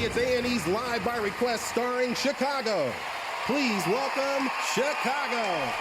it's A&E's Live by Request starring Chicago. Please welcome Chicago.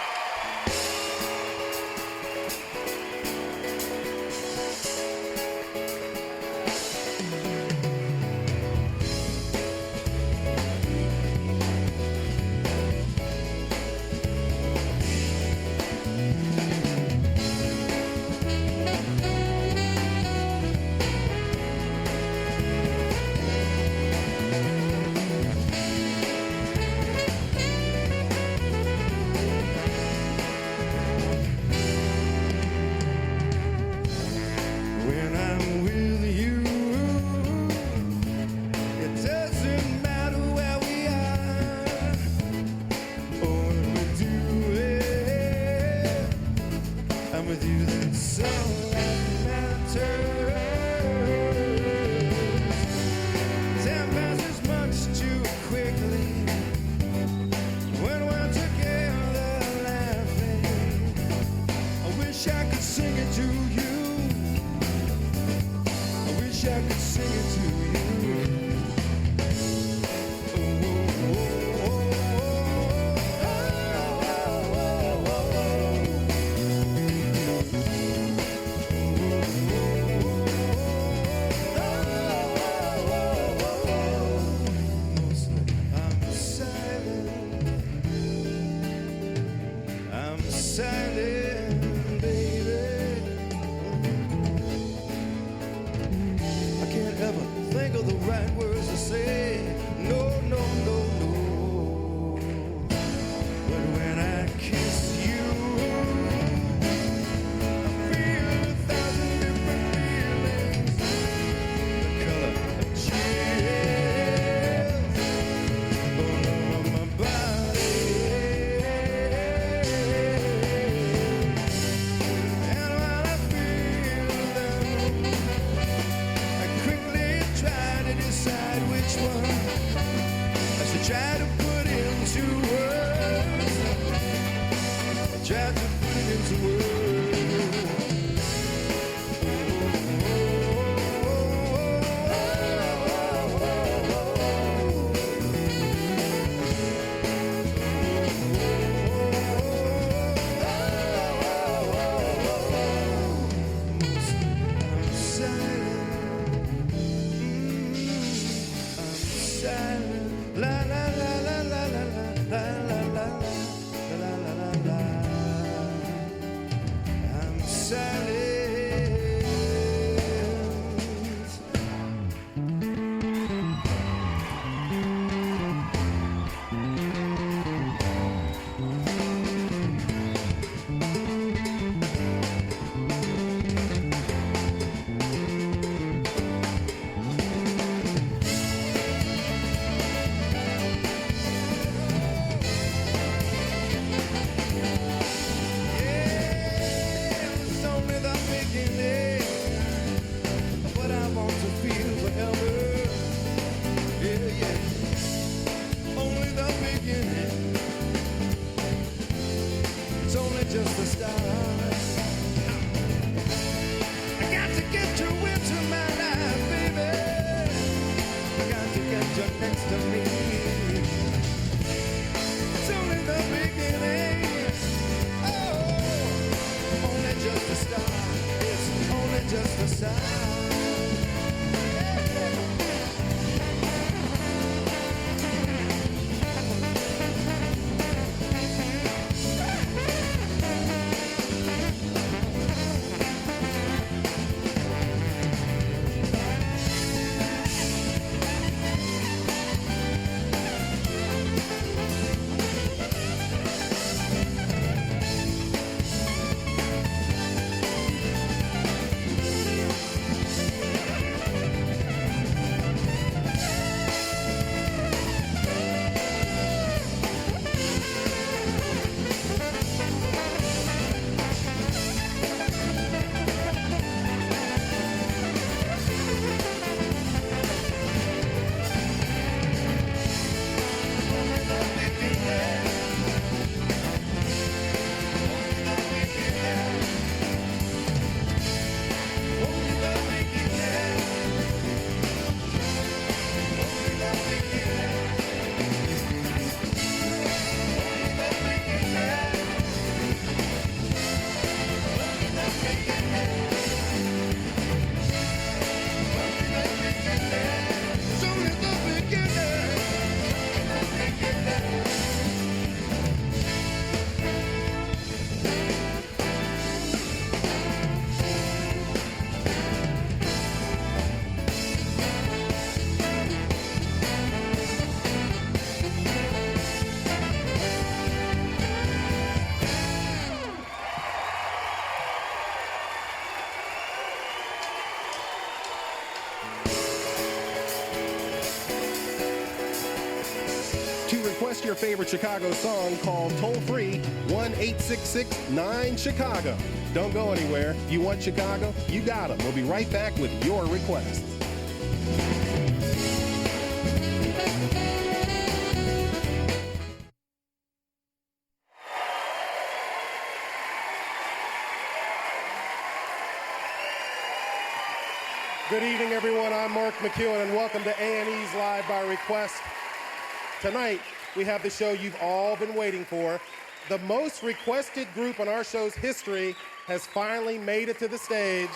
request your favorite Chicago song, call toll-free 1-866-9-CHICAGO. Don't go anywhere. If you want Chicago, you got them. We'll be right back with your request. Good evening, everyone. I'm Mark McEwen, and welcome to A&E's Live by Request. Tonight, we have the show you've all been waiting for. The most requested group in our show's history has finally made it to the stage.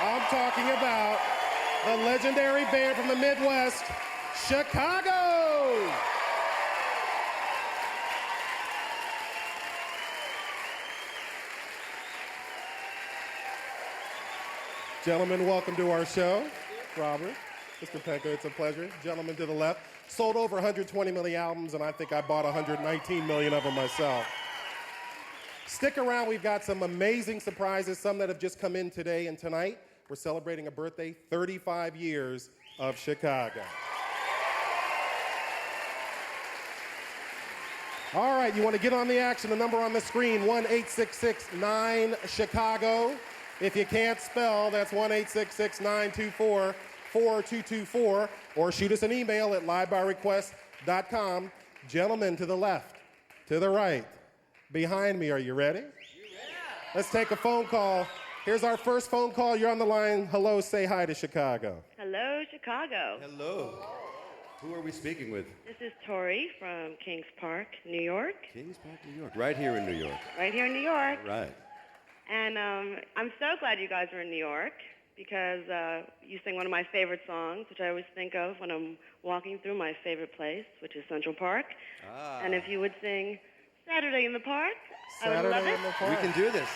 I'm talking about the legendary band from the Midwest, Chicago! Gentlemen, welcome to our show. Robert, Mr. Penka, it's a pleasure. Gentlemen to the left, sold over 120 million albums, and I think I bought 119 million of them myself. Stick around, we've got some amazing surprises, some that have just come in today and tonight. We're celebrating a birthday, 35 years of Chicago. All right, you want to get on the action, the number on the screen, 1-866-9-CHICAGO. If you can't spell, that's 1-866-924-4224, or shoot us an email at livebyrequest.com. Gentlemen to the left, to the right, behind me, are you ready? Let's take a phone call. Here's our first phone call. You're on the line. Hello, say hi to Chicago. Hello, Chicago. Hello. Who are we speaking with? This is Tori from Kings Park, New York. Kings Park, New York. Right here in New York. Right here in New York. Right. And I'm so glad you guys are in New York because you sing one of my favorite songs, which I always think of when I'm walking through my favorite place, which is Central Park. Ah. And if you would sing Saturday in the Park, I would love Saturday it. in the Park. We can do this.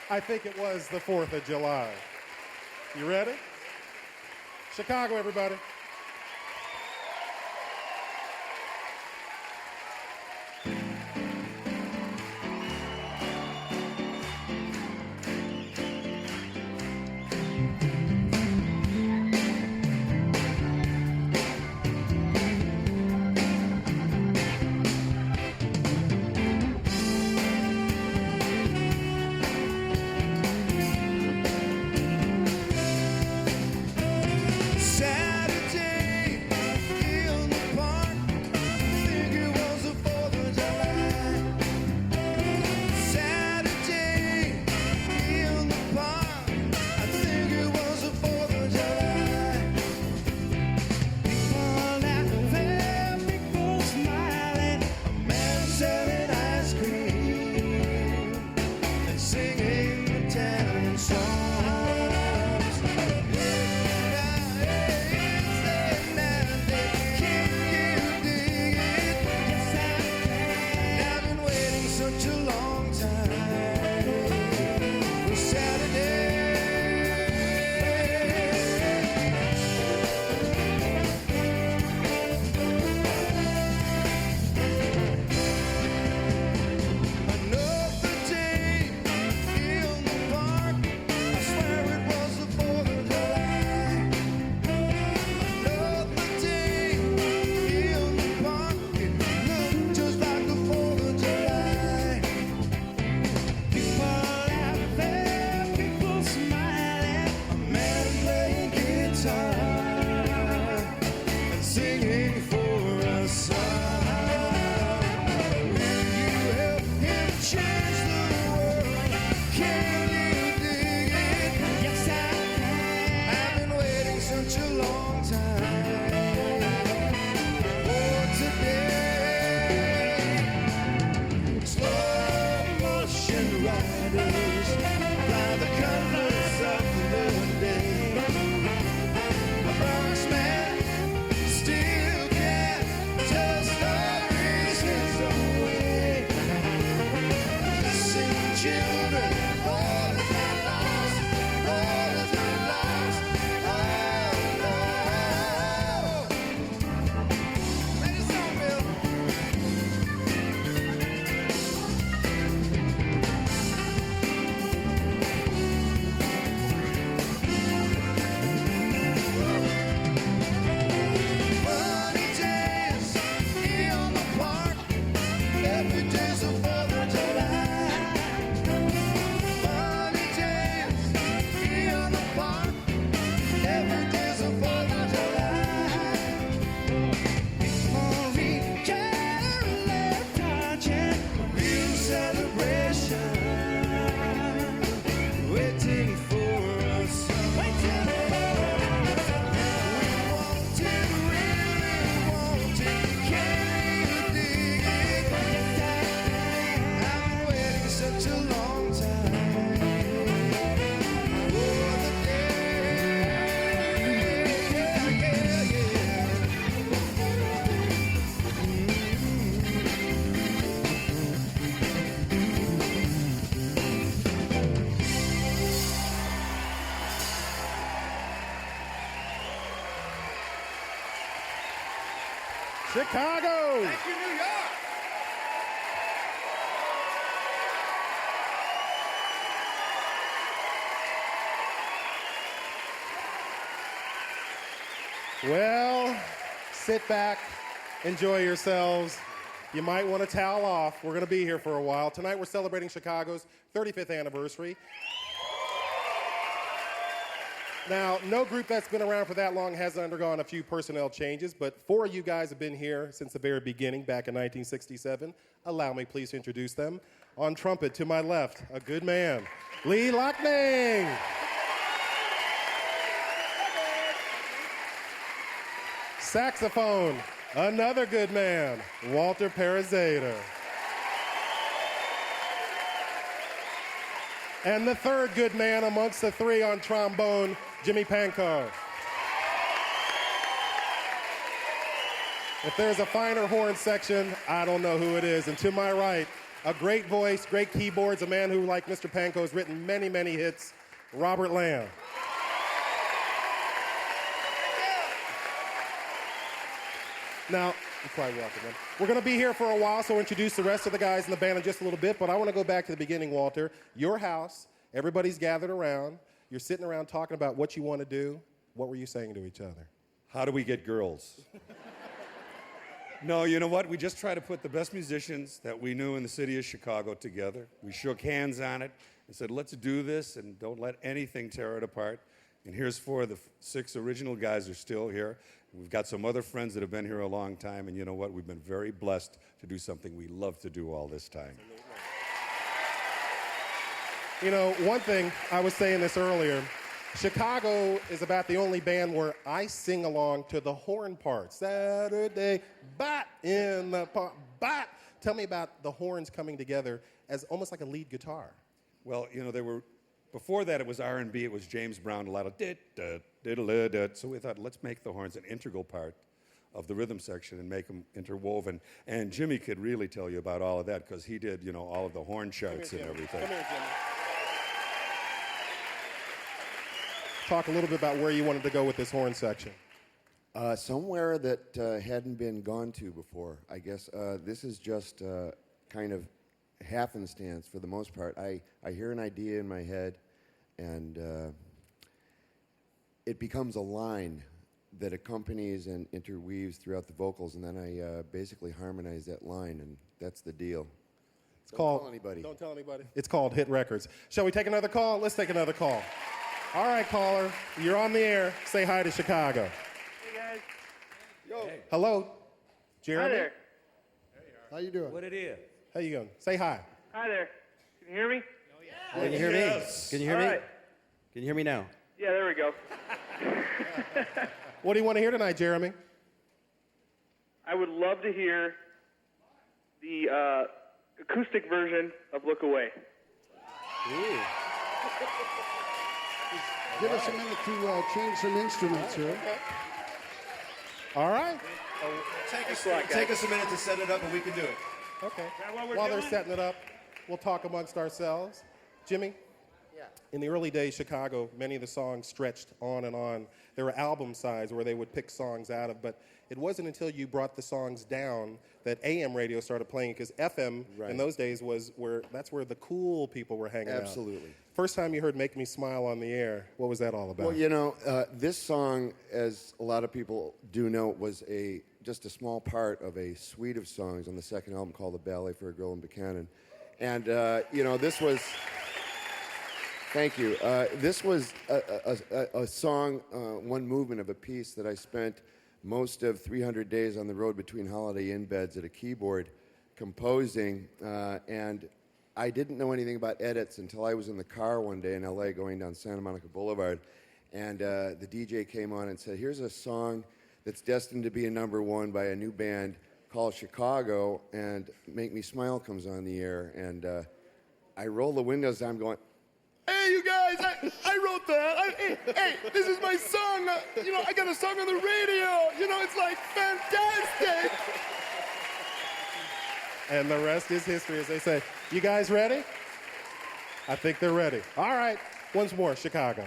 I think it was the 4th of July. You ready? Chicago, everybody. Saturday Chicago. Thank you, New York. Well, sit back, enjoy yourselves. You might want to towel off. We're going to be here for a while. Tonight we're celebrating Chicago's 35th anniversary. Now, no group that's been around for that long hasn't undergone a few personnel changes, but four of you guys have been here since the very beginning, back in 1967. Allow me, please, to introduce them. On trumpet, to my left, a good man, Lee Loughnane. Saxophone, another good man, Walter Perazeda. And the third good man amongst the three on trombone, Jimmy Pankow. If there's a finer horn section, I don't know who it is. And to my right, a great voice, great keyboards, a man who, like Mr. Pankow, has written many, many hits, Robert Lamb. Now, you're quite welcome, man. We're going to be here for a while, so we'll introduce the rest of the guys in the band in just a little bit, but I want to go back to the beginning, Walter. Your house, everybody's gathered around. You're sitting around talking about what you want to do. What were you saying to each other? How do we get girls? No, you know what? We just try to put the best musicians that we knew in the city of Chicago together. We shook hands on it and said, let's do this and don't let anything tear it apart. And here's four of the six original guys are still here. We've got some other friends that have been here a long time, and you know what? We've been very blessed to do something we love to do all this time. You know, one thing, I was saying this earlier, Chicago is about the only band where I sing along to the horn part. Saturday, bat in the park, bat. Tell me about the horns coming together as almost like a lead guitar. Well, you know, they were, before that it was R&B, it was James Brown, a lot of dit-da-diddle-da. So we thought, let's make the horns an integral part of the rhythm section and make them interwoven. And Jimmy could really tell you about all of that because he did, you know, all of the horn charts and everything. Come here, Jimmy. Talk a little bit about where you wanted to go with this horn section. Somewhere that hadn't been gone to before, I guess. This is just kind of happenstance for the most part. I hear an idea in my head, and it becomes a line that accompanies and interweaves throughout the vocals, and then I basically harmonize that line, and that's the deal. Don't tell anybody. Don't tell anybody. It's called Hit Records. Shall we take another call? Let's take another call. All right, caller, you're on the air. Say hi to Chicago. Hey guys. Yo. Hello, Jeremy. Hi there. How you doing? What it is? How you going? Say hi. Hi there. Can you hear me? Can you hear me? Can you hear All me? right. Can you hear me now? Yeah, there we go. What do you want to hear tonight, Jeremy? I would love to hear the acoustic version of Look Away. Give us a minute to change some instruments here. All right. Take us a minute to set it up and we can do it. Okay. that what we're While they're doing? setting it up, we'll talk amongst ourselves. Jimmy? Yeah. In the early days, Chicago, many of the songs stretched on and on. There were album sides where they would pick songs out of, but it wasn't until you brought the songs down that AM radio started playing, because FM Right. in those days was that's where the cool people were hanging out. Absolutely. First time you heard Make Me Smile on the air, what was that all about? Well, you know, this song, as a lot of people do know, was just a small part of a suite of songs on the second album called The Ballet for a Girl in Buchanan. And, you know, this was... Thank you. This was a song, one movement of a piece that I spent most of 300 days on the road between Holiday Inn beds at a keyboard composing, and I didn't know anything about edits until I was in the car one day in LA going down Santa Monica Boulevard, and the DJ came on and said, here's a song that's destined to be a #1 by a new band called Chicago, and Make Me Smile comes on the air, and I roll the windows down going, hey, you guys, I wrote that. Hey, this is my song. You know, I got a song on the radio. You know, it's like fantastic. And the rest is history, as they say. You guys ready? I think they're ready. All right, once more, Chicago.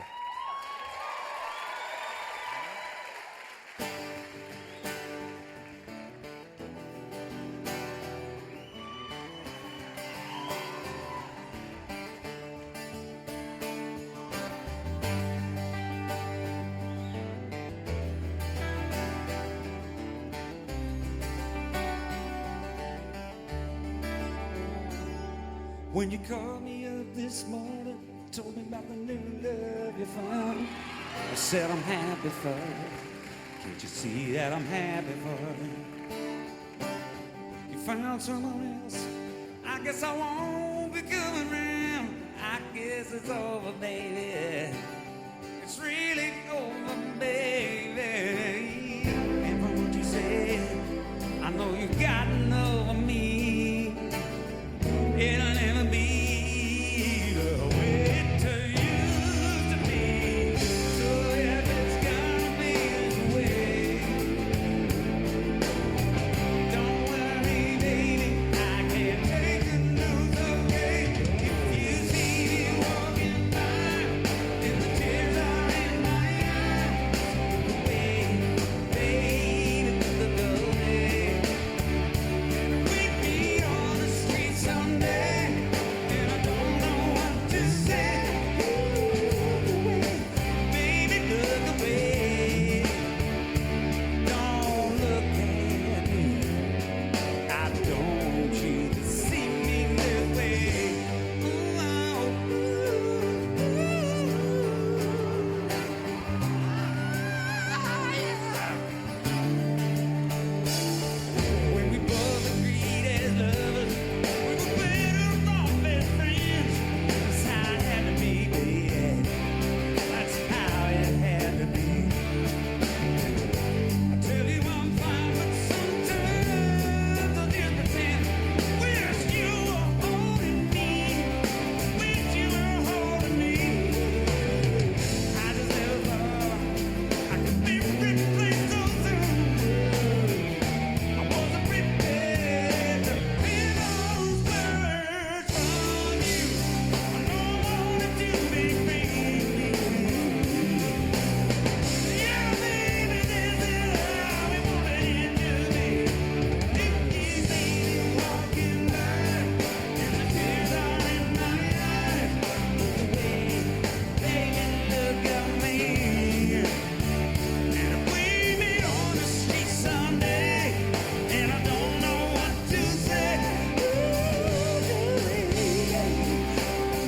When you called me up this morning, told me about the new love you found, I said I'm happy for you. Can't you see that I'm happy for you? You found someone else. I guess I won't be coming around. I guess it's over, baby. It's really over, baby. And from what you said, I know you've gotten over me. It'll never be the way it used to be. So if it's gonna be this way, don't worry, baby, I can't take the news away. If you see me walking by and the tears are in my eyes, look away, baby, look away. And we meet on the street someday, and I don't know what to say. Look away, baby, look away. Don't look at me. I don't want you to see me this way. When we both agreed as lovers, we were better off as friends. That's how it had to be, baby. That's how it had to be. I tell you I'm fine, but sometimes I just pretend. Wish you were holding me. Wish you were holding me. I just never thought I could be replaced so soon. I wasn't prepared to hear those words from you. I know I wanted to be free. Yeah, baby, this is how we wanted it to be. If you see me walking by and the tears are in my eyes, look away, baby, look at me. And if we meet on the street someday, and I don't know what to say,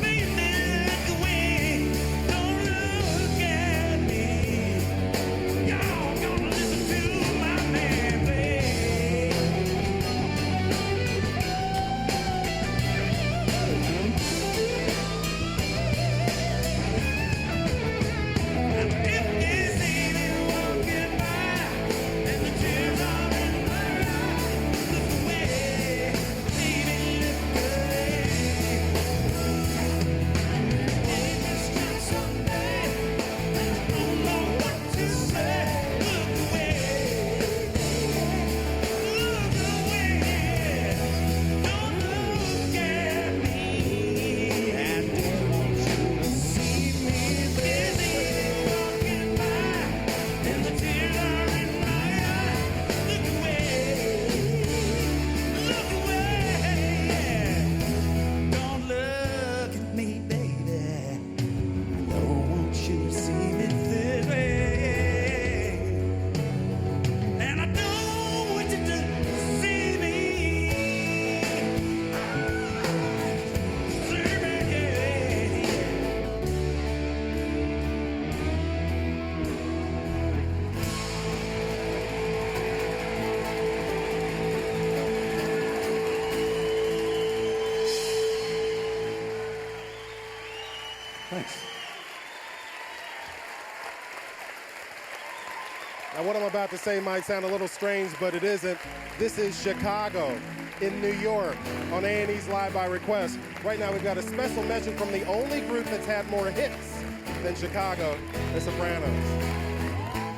baby, look away, don't look at me. Y'all gonna listen to my man play. If you see me walking by and the tears are in my eyes, look away, baby, look away. In the street someday, and I don't know what to say. Look away, don't look at me. And don't want you to see me busy walking by, and the tears are in my eyes. Look away, don't look at me, baby. I don't want you to see me this way, and I don't want you to see me. Thanks. Now, what I'm about to say might sound a little strange, but it isn't. This is Chicago in New York on A&E's Live by Request. Right now, we've got a special mention from the only group that's had more hits than Chicago, the Sopranos.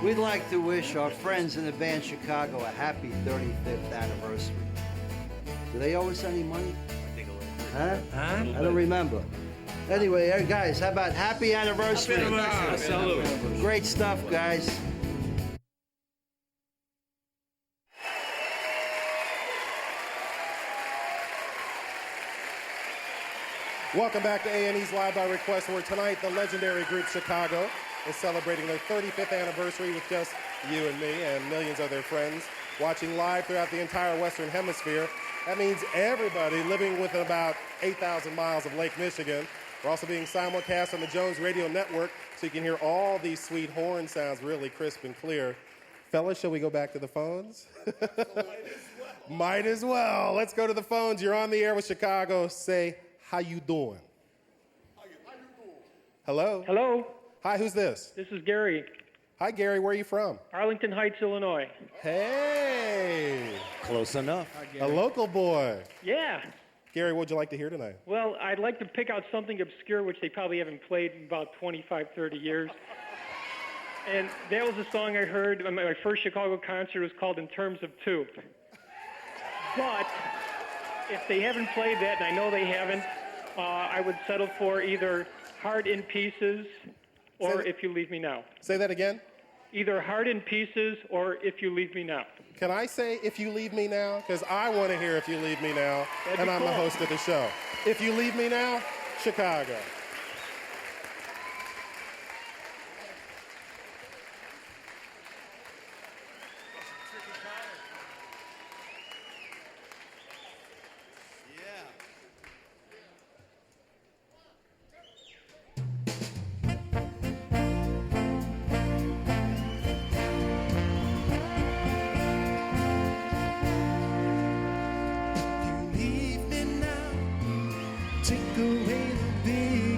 We'd like to wish our friends in the band Chicago a happy 35th anniversary. Do they owe us any money? Huh? I don't remember. Anyway, guys, how about happy anniversary? Happy anniversary. Salute. Great stuff, guys. Welcome back to A&E's Live by Request, where tonight the legendary group Chicago is celebrating their 35th anniversary with just you and me and millions of their friends. watching live throughout the entire Western Hemisphere. That means everybody living within about 8,000 miles of Lake Michigan. We're also being simulcast on the Jones Radio Network, so you can hear all these sweet horn sounds really crisp and clear. Fellas, shall we go back to the phones? Might as well. Let's go to the phones. You're on the air with Chicago. Say, how you doing? Hello? Hello, Hi, who's this? this is Gary, Hi, Gary. Where are you from? Arlington Heights, Illinois. Hey, Close enough. a local boy. Yeah. Gary, what'd you like to hear tonight? Well, I'd like to pick out something obscure, which they probably haven't played in about 25, 30 years. And that was a song I heard on my first Chicago concert. It was called In Terms of Two. But if they haven't played that, and I know they haven't, I would settle for either Heart in Pieces or If You Leave Me Now. Say that again. Either Heart in Pieces or If You Leave Me Now. Can I say If You Leave Me Now? Because I want to hear If You Leave Me Now, That'd and be I'm the cool. host of the show. If You Leave Me Now, Chicago. Leave me now, take away the beat.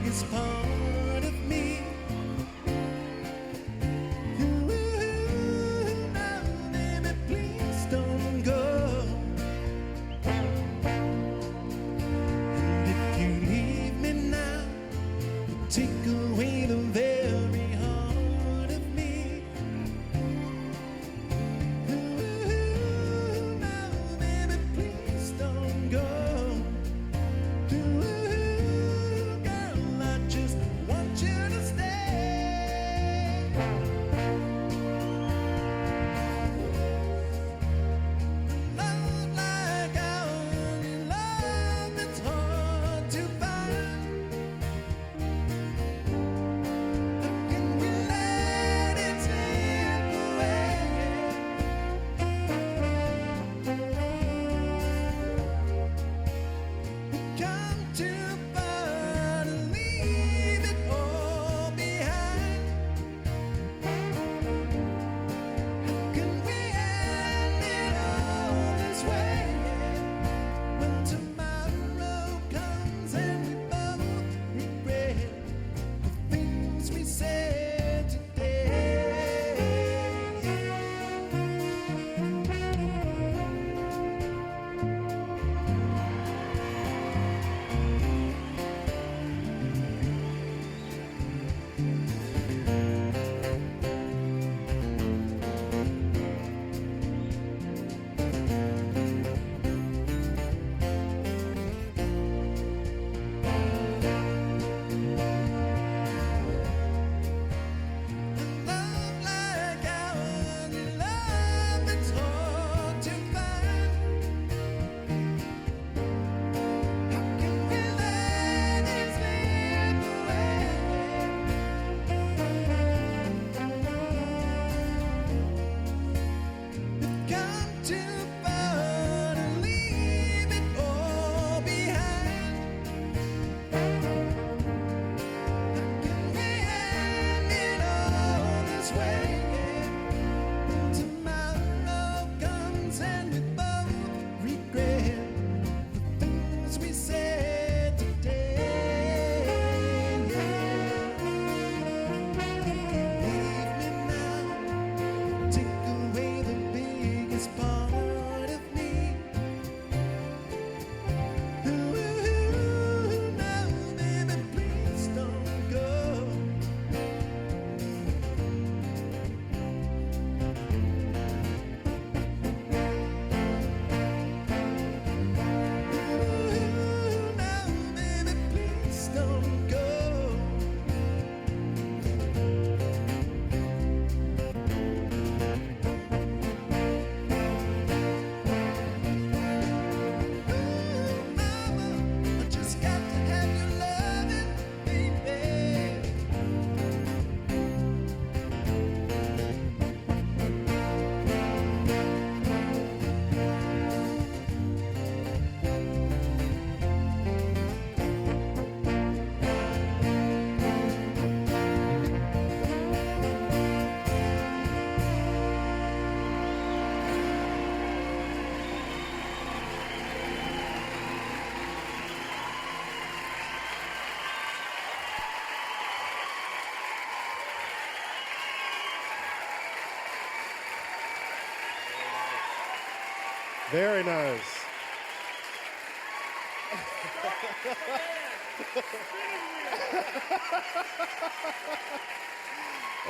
Very nice.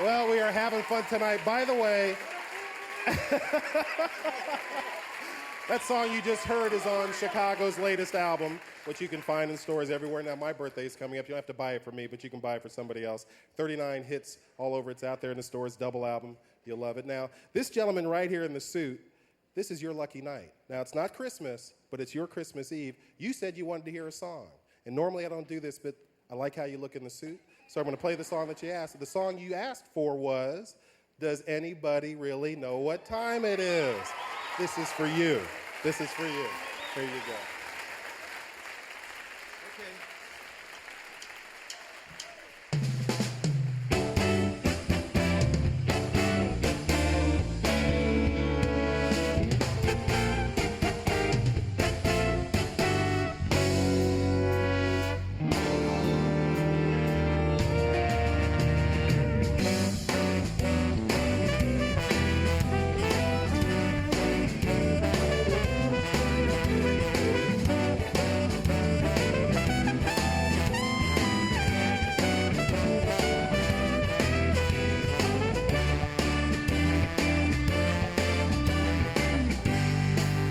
Well, we are having fun tonight. By the way, that song you just heard is on Chicago's latest album, which you can find in stores everywhere. Now, my birthday is coming up. You don't have to buy it for me, but you can buy it for somebody else. 39 hits all over. It's out there in the stores, double album. You'll love it. Now, this gentleman right here in the suit, this is your lucky night. Now, it's not Christmas, but it's your Christmas Eve. You said you wanted to hear a song. And normally I don't do this, but I like how you look in the suit. So I'm going to play the song that you asked. The song you asked for was, Does Anybody Really Know What Time It Is? This is for you. This is for you. Here you go.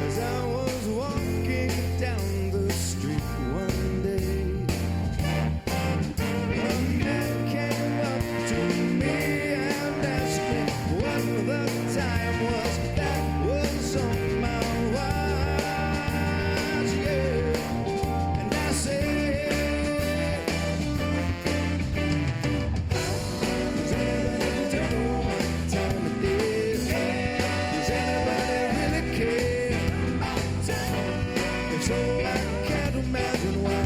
As I was walking down the street one day, a man came up to me and asked me what the time was that was on my watch, yeah. And I said, does anybody know what time it is? Does anybody really care? If so, I can't imagine why.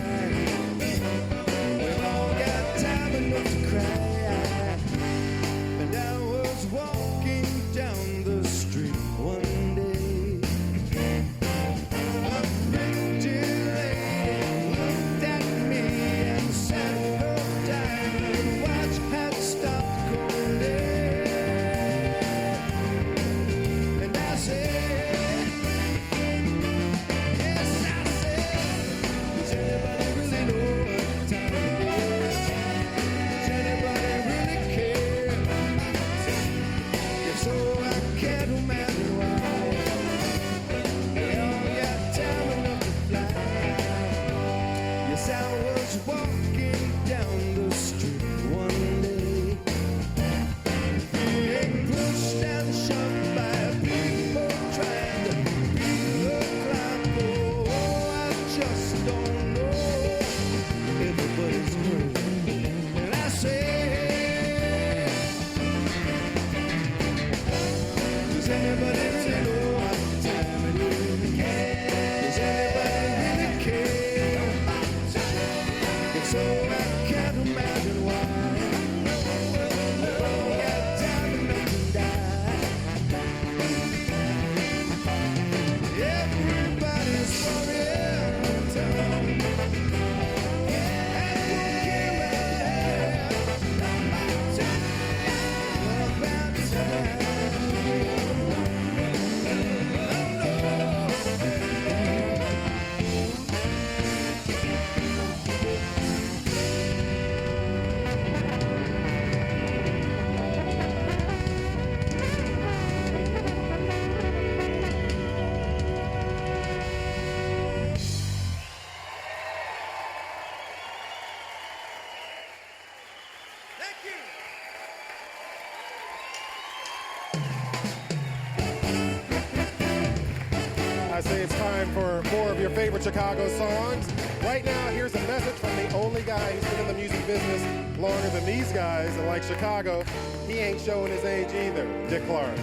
We've all got time enough to cry. And I was walking down the street one day. A pretty lady looked at me and said her diamond watch had stopped calling. And I said, yes, I said, does anybody really know what time it is? Does anybody really care? If so, I can't imagine why. We all got time enough to fly. Yes, I was walking down the street one day, being pushed and shoved by people trying to beat the clock. Oh, I just don't know. Everybody's hurt. And I say, does anybody really know what time it is? Does anybody really care? If so, I can't imagine why. We've all got time enough to die. Everybody's worried time. I say it's time for more of your favorite Chicago songs. Right now, here's a message from the only guy who's been in the music business longer than these guys. And like Chicago, he ain't showing his age either. Dick Clark.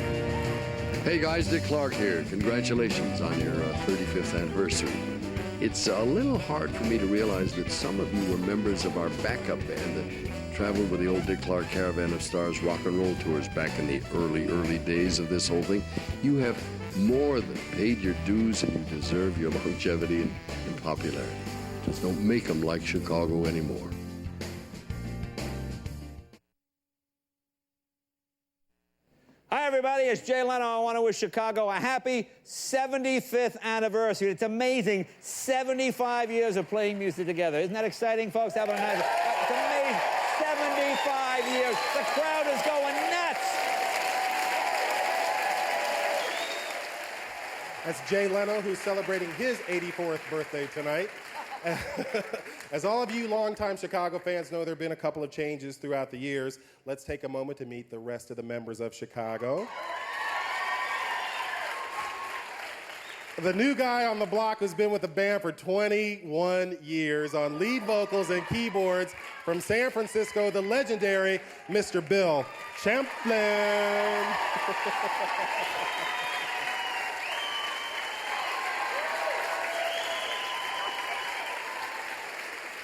Hey guys, Dick Clark here. Congratulations on your 35th anniversary. It's a little hard for me to realize that some of you were members of our backup band that traveled with the old Dick Clark Caravan of Stars rock and roll tours back in the early days of this whole thing. You have more than paid your dues, and you deserve your longevity and popularity. Just don't make them like Chicago anymore. Hi, everybody. today is Jay Leno. I want to wish Chicago a happy 75th anniversary. It's amazing, 75 years of playing music together. Isn't that exciting, folks? Having a nice, it's amazing, 75 years. The crowd is going nuts. That's Jay Leno, who's celebrating his 84th birthday tonight. As all of you longtime Chicago fans know, there have been a couple of changes throughout the years. Let's take a moment to meet the rest of the members of Chicago. The new guy on the block who's been with the band for 21 years on lead vocals and keyboards from San Francisco, the legendary Mr. Bill Champlin.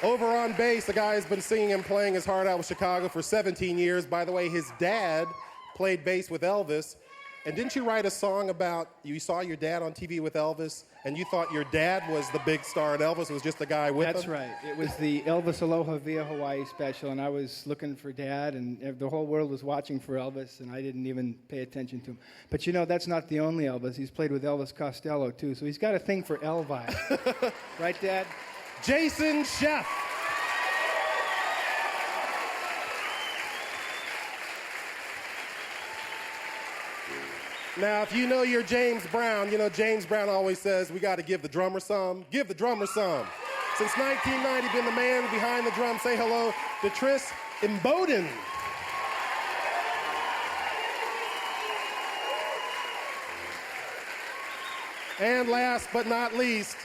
Over on bass, the guy has been singing and playing his heart out with Chicago for 17 years. By the way, his dad played bass with Elvis. And didn't you write a song about, you saw your dad on TV with Elvis, and you thought your dad was the big star and Elvis was just the guy with him? That's right. It was the Elvis Aloha Via Hawaii special, and I was looking for Dad, and the whole world was watching for Elvis, and I didn't even pay attention to him. But you know, that's not the only Elvis. He's played with Elvis Costello, too, so he's got a thing for Elvis. Right, Dad? Jason Sheff. Now, if you know your James Brown, you know James Brown always says, we got to give the drummer some. Give the drummer some. Since 1990, been the man behind the drum. Say hello to Tris Imboden. And last but not least,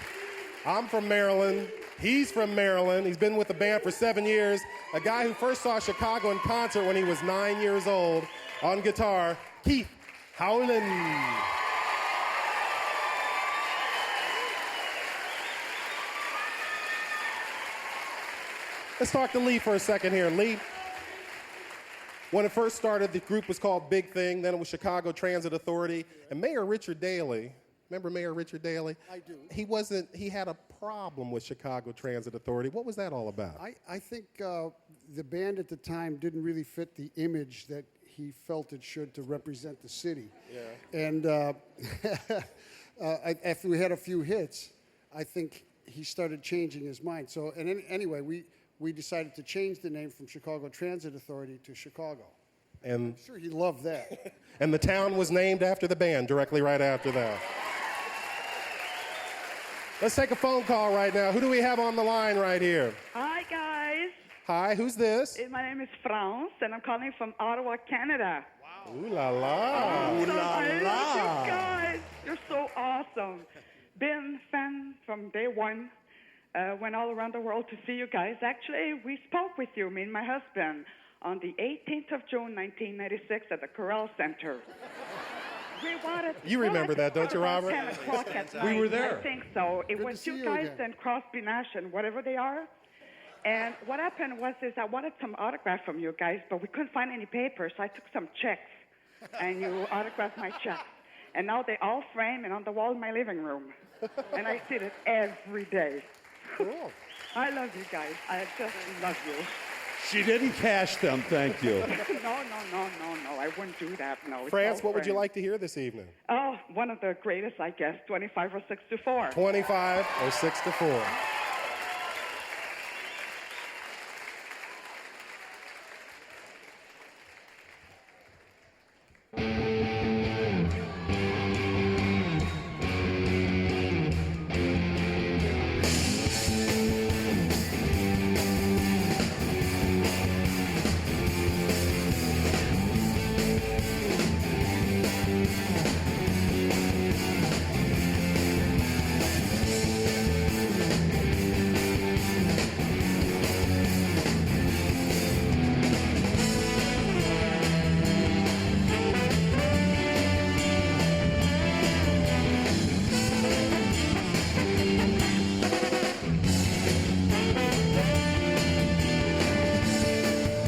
I'm from Maryland. He's from Maryland. He's been with the band for 7 years. A guy who first saw Chicago in concert when he was 9 years old on guitar, Keith Howland. Let's talk to Lee for a second here. Lee, when it first started, the group was called Big Thing. Then it was Chicago Transit Authority. And Mayor Richard Daley, remember Mayor Richard Daley? I do. He had a problem with Chicago Transit Authority. What was that all about? I think the band at the time didn't really fit the image that he felt it should to represent the city. Yeah. And after we had a few hits, I think he started changing his mind. So, and anyway, we decided to change the name from Chicago Transit Authority to Chicago. And I'm sure he loved that. And the town was named after the band directly right after that. Let's take a phone call right now. Who do we have on the line right here? Hi, guys. Hi, who's this? My name is France, and I'm calling from Ottawa, Canada. Wow. Ooh la la. Ooh la la. You guys, you're so awesome. Been fan from day one. Went all around the world to see you guys. Actually, we spoke with you, me and my husband, on the 18th of June, 1996 at the Corral Center. You remember that, don't you, Robert? 10 o'clock at night. We were there. I think so. It Good was to see you you guys again. and Crosby, Nash, and whatever they are. And what happened was I wanted some autograph from you guys, but we couldn't find any papers, so I took some checks, and you autographed my checks. And now they all frame and on the wall in my living room. And I see it every day. Cool. I love you guys. I just love you. She didn't cash them, thank you. No. I wouldn't do that, no. It's France, all what would you framed. like to hear this evening? Oh, one of the greatest, I guess, 25 or 6 to 4. 25 or 6 to 4.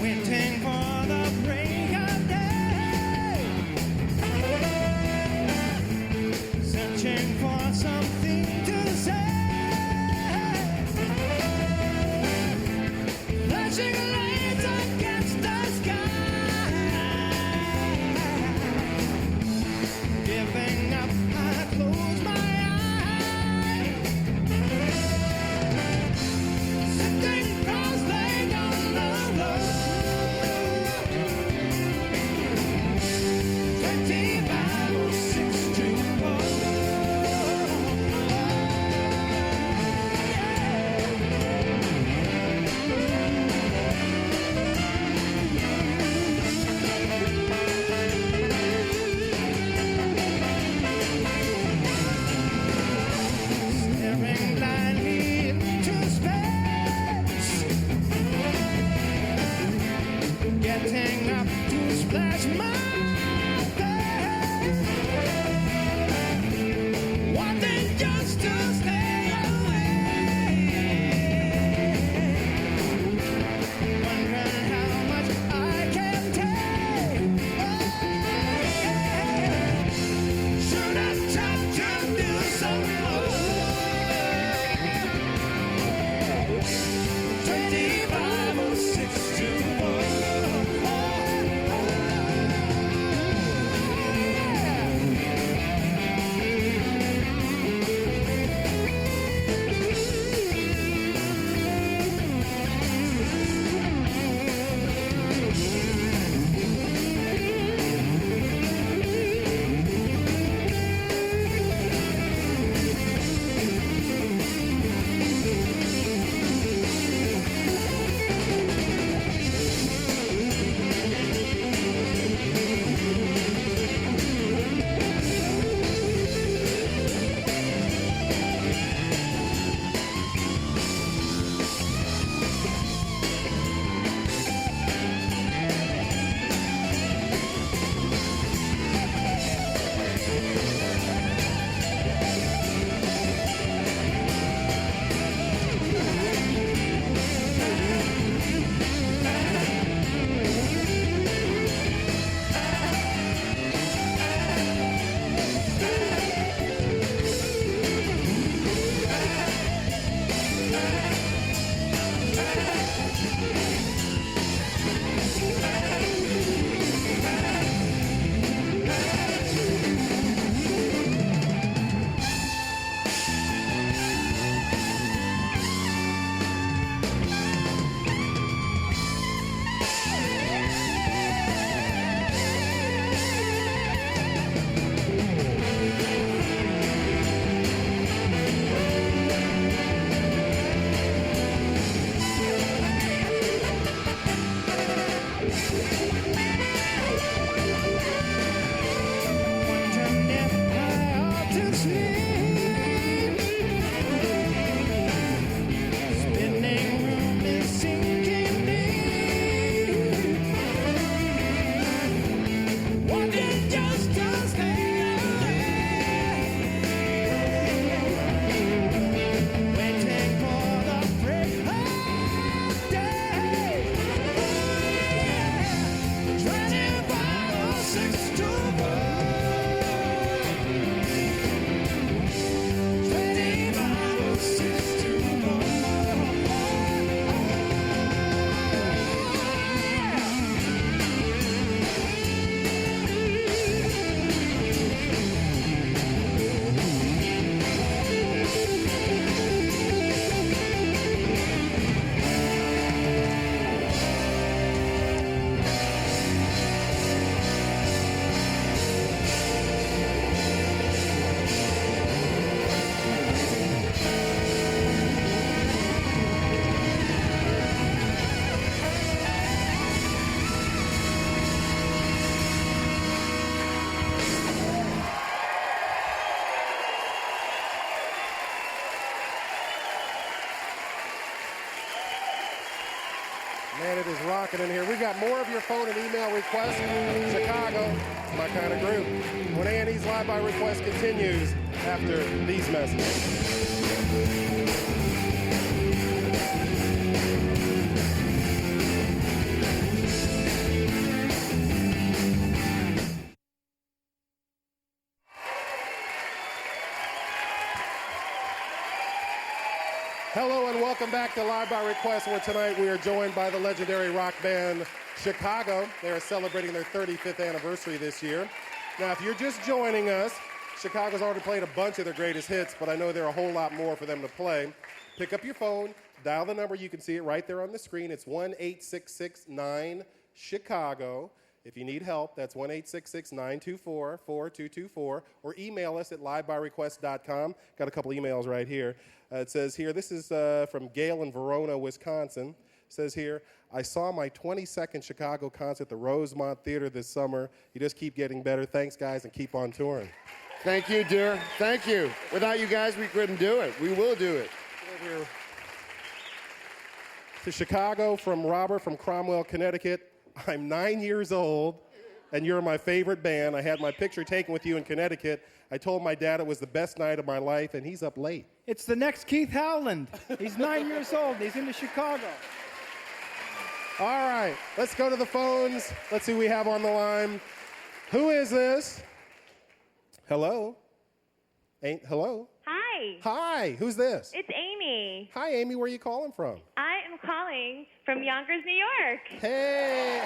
Waiting for the break of day, searching for something to say, flashing lights against the sky. it is rocking in here. We got more of your phone and email requests. Chicago, my kind of group. When A&E's Live by Request continues after these messages. Hello and welcome back to Live by Request, where tonight we are joined by the legendary rock band Chicago. They are celebrating their 35th anniversary this year. Now, if you're just joining us, Chicago's already played a bunch of their greatest hits, but I know there are a whole lot more for them to play. Pick up your phone, dial the number. You can see it right there on the screen. It's 1-866-9-CHICAGO. If you need help, that's 1-866-924-4224, or email us at livebyrequest.com. Got a couple emails right here. It says here, this is from Gail in Verona, Wisconsin. It says here, I saw my 22nd Chicago concert at the Rosemont Theater this summer. You just keep getting better. Thanks, guys, and keep on touring. Thank you, dear. Thank you. Without you guys, we couldn't do it. We will do it. Over to Chicago from Robert from Cromwell, Connecticut. I'm 9 years old, and you're my favorite band. I had my picture taken with you in Connecticut. I told my dad it was the best night of my life, and he's up late. It's the next Keith Howland. He's 9 years old. He's into Chicago. All right, let's go to the phones. Let's see who we have on the line. Who is this? Hello? Hello? Hi. Hi, who's this? It's Amy. Hi, Amy. Where are you calling from? I am calling from Yonkers, New York. Hey.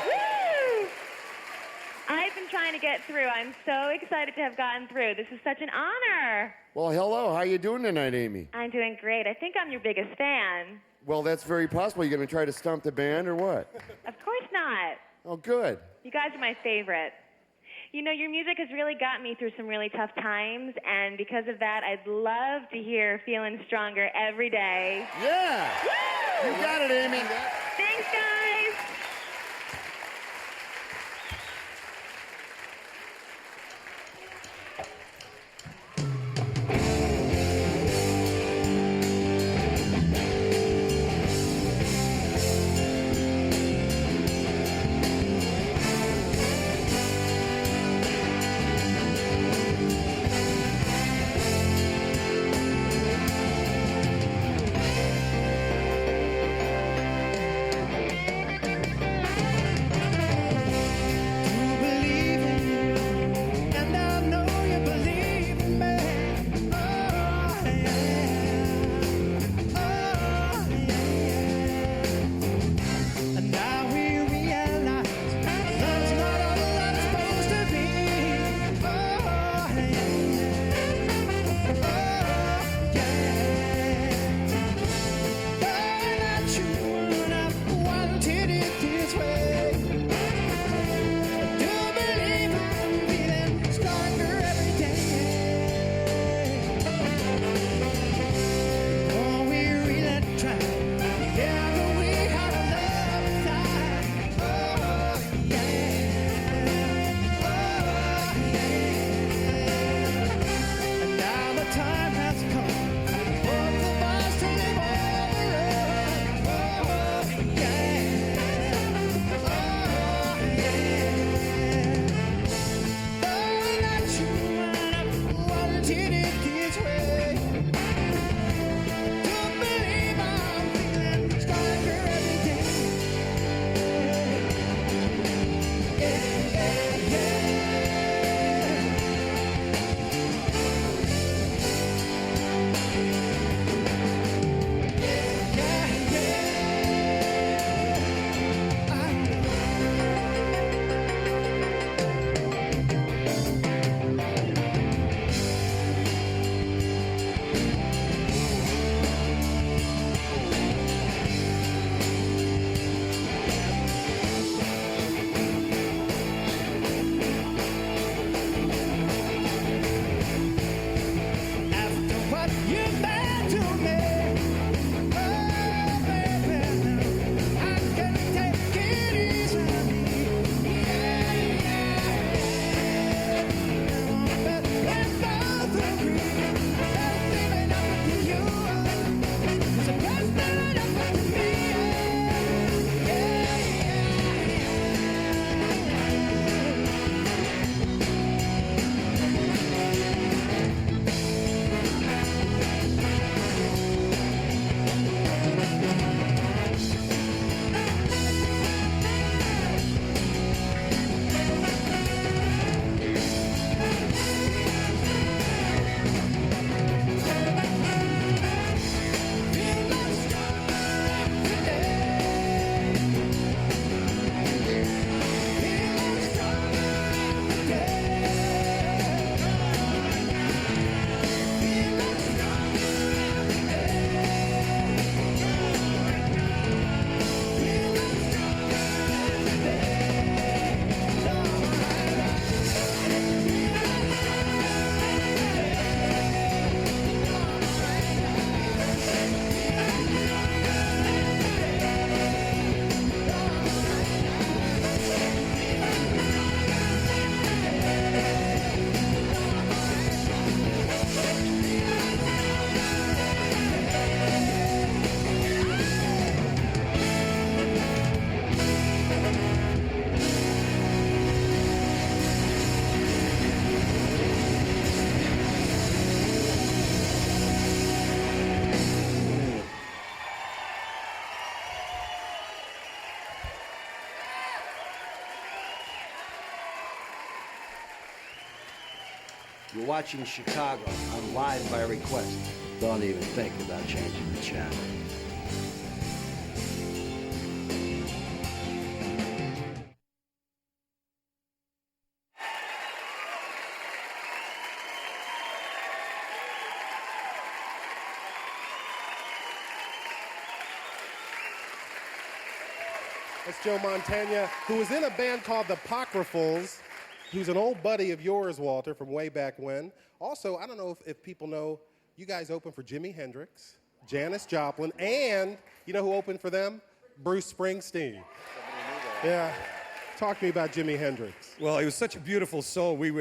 Woo! I've been trying to get through. I'm so excited to have gotten through. This is such an honor. Well, hello. How you doing tonight, Amy? I'm doing great. I think I'm your biggest fan. Well, that's very possible. You going to try to stump the band or what? Of course not. Oh, good. You guys are my favorite. You know, your music has really got me through some really tough times, and because of that, I'd love to hear Feeling Stronger every day. Yeah! Woo! You got it, Amy. Thanks, guys. You're watching Chicago on Live by Request. Don't even think about changing the channel. That's Joe Montana, who was in a band called the Apocryphals, who's an old buddy of yours, Walter, from way back when. Also, I don't know if people know, you guys opened for Jimi Hendrix, Janis Joplin, and you know who opened for them? Bruce Springsteen. Yeah. Talk to me about Jimi Hendrix. Well, he was such a beautiful soul. We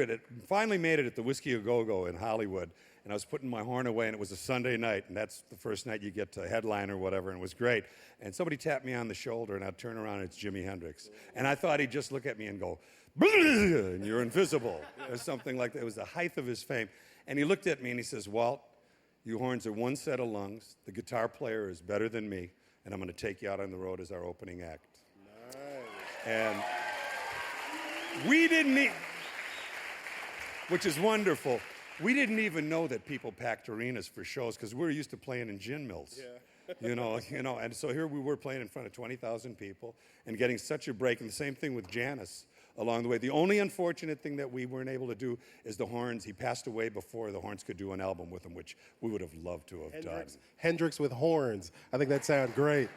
finally made it at the Whiskey A Go-Go in Hollywood, and I was putting my horn away, and it was a Sunday night, and that's the first night you get to headline or whatever, and it was great. And somebody tapped me on the shoulder, and I'd turn around, and it's Jimi Hendrix. And I thought he'd just look at me and go, and you're invisible, or something like that. It was the height of his fame. And he looked at me, and he says, Walt, you horns are one set of lungs. The guitar player is better than me, and I'm going to take you out on the road as our opening act. Nice. And we didn't which is wonderful. We didn't even know that people packed arenas for shows because we were used to playing in gin mills. Yeah. you know, and so here we were playing in front of 20,000 people and getting such a break. And the same thing with Janis along the way. The only unfortunate thing that we weren't able to do is the Horns. He passed away before the Horns could do an album with him, which we would have loved to have done. Hendrix with horns. I think that sounds great.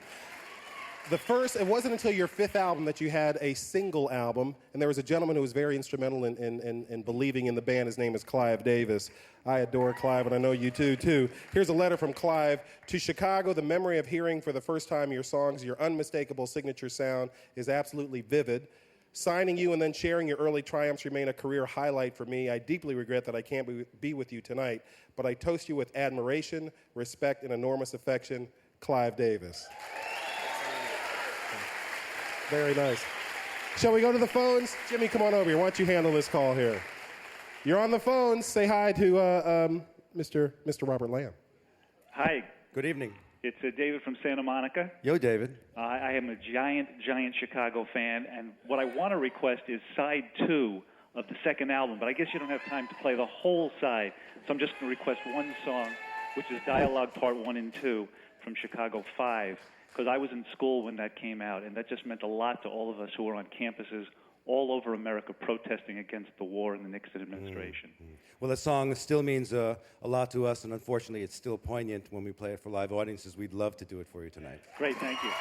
It wasn't until your fifth album that you had a single album, and there was a gentleman who was very instrumental in believing in the band. His name is Clive Davis. I adore Clive, and I know you too. Here's a letter from Clive. To Chicago, the memory of hearing for the first time your songs, your unmistakable signature sound is absolutely vivid. Signing you and then sharing your early triumphs remain a career highlight for me. I deeply regret that I can't be with you tonight, but I toast you with admiration, respect, and enormous affection, Clive Davis. Very nice. Shall we go to the phones? Jimmy, come on over here. Why don't you handle this call here? You're on the phones. Say hi to Mr. Robert Lamb. Hi. Good evening. It's David from Santa Monica. Yo, David. I am a giant Chicago fan, and what I want to request is side 2 of the second album, but I guess you don't have time to play the whole side, so I'm just going to request one song, which is Dialogue Part 1 and 2 from Chicago 5. Because I was in school when that came out, and that just meant a lot to all of us who were on campuses all over America protesting against the war and the Nixon administration. Well, that song still means a lot to us, and unfortunately it's still poignant when we play it for live audiences. We'd love to do it for you tonight. Great, thank you.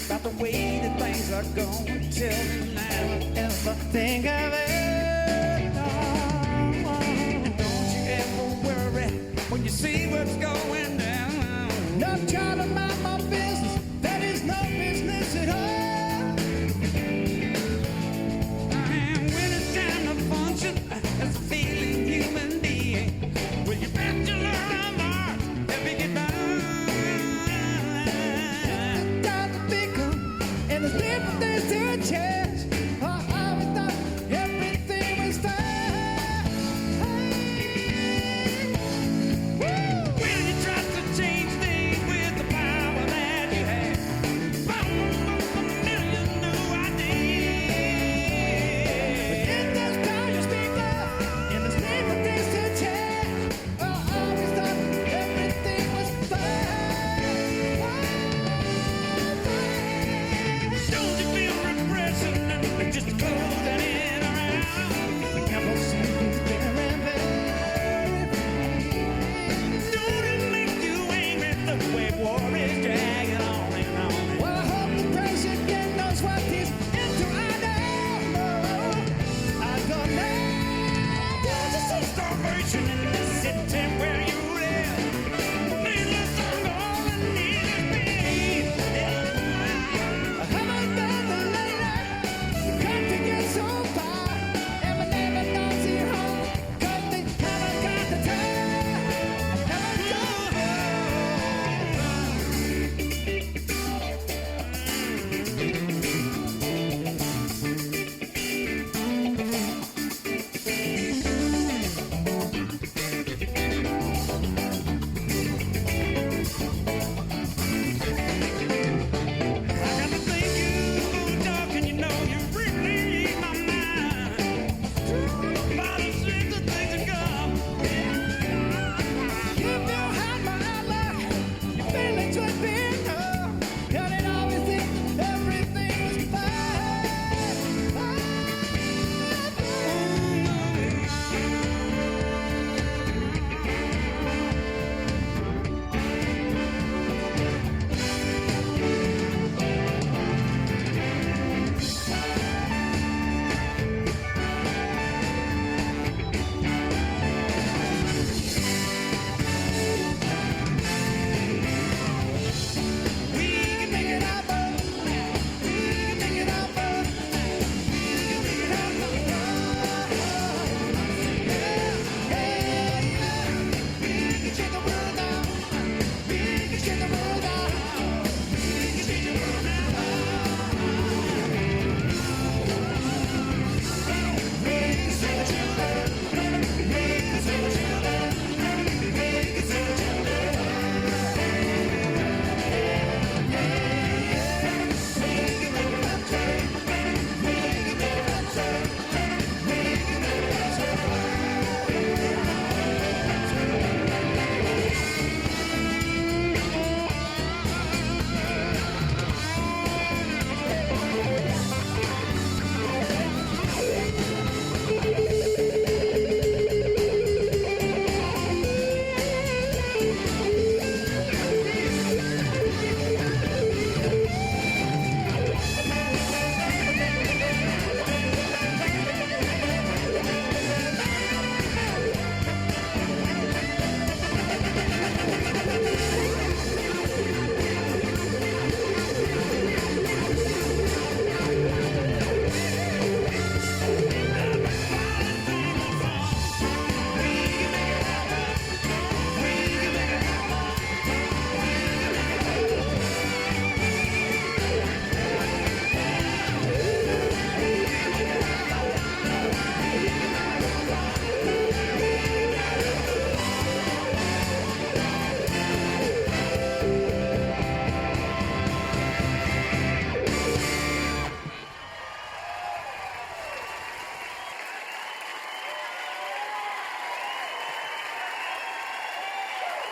About the way that things are going. Tell me now, everything I've ever done. Don't you ever worry when you see what's going down. Not trying to mind my business, that is no business at all. And when it's time to function as a feeling human being, will you bet you learn more if you get by? And there's different things to change. I thought everything was fine. When you try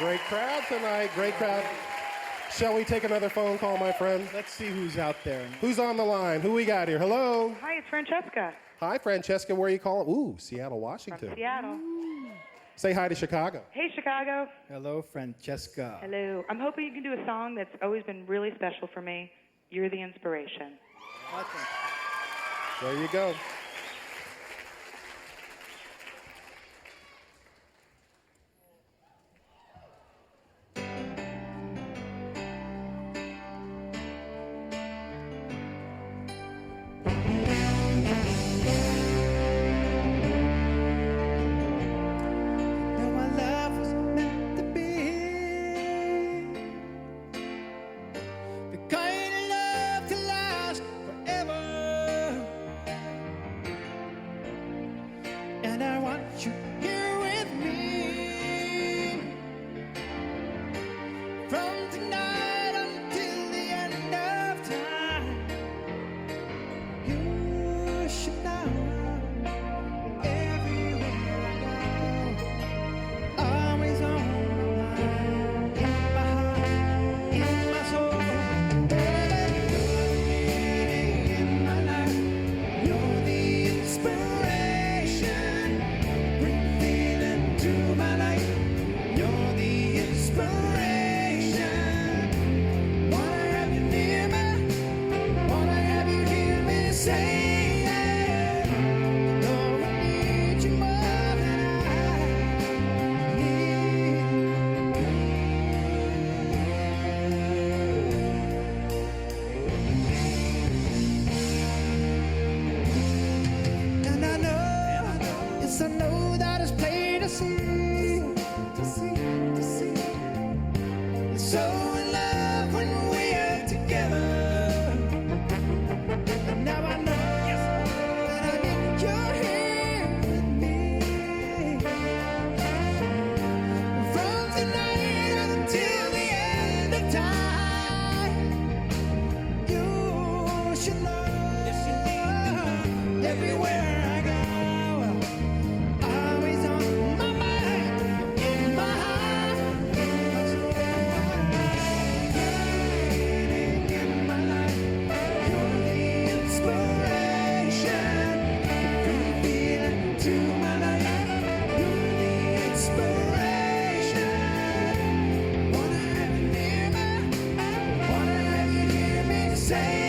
Great crowd tonight. Great crowd. Shall we take another phone call, my friend? Let's see who's out there. Who's on the line? Who we got here? Hello. Hi, it's Francesca Hi, Francesca. Where are you calling? Ooh, Seattle, Washington. from Seattle. Say hi to Chicago. Hey, Chicago. Hello, Francesca. Hello. I'm hoping you can do a song that's always been really special for me. You're the inspiration. There you go. Know our love was meant to be the kind of love to last forever. And I want you here with me from tonight until the end of time. You should know. Always on my mind, in my heart, in my soul. In my life, you're the inspiration. Bring feeling to my life. You're the inspiration. Wanna have you near me? Wanna have you hear me say? Lord, I need you more than I And I know, yes, I know that it's plain to see, so in love when we're together. And now I know that I need you here with me from tonight until the end of time. You should know. Everywhere I go, always on my mind, in my heart, in my soul. In my life, you're the inspiration. Bring feeling to my life. You're the inspiration. Wanna have you near me? Wanna have you hear me say?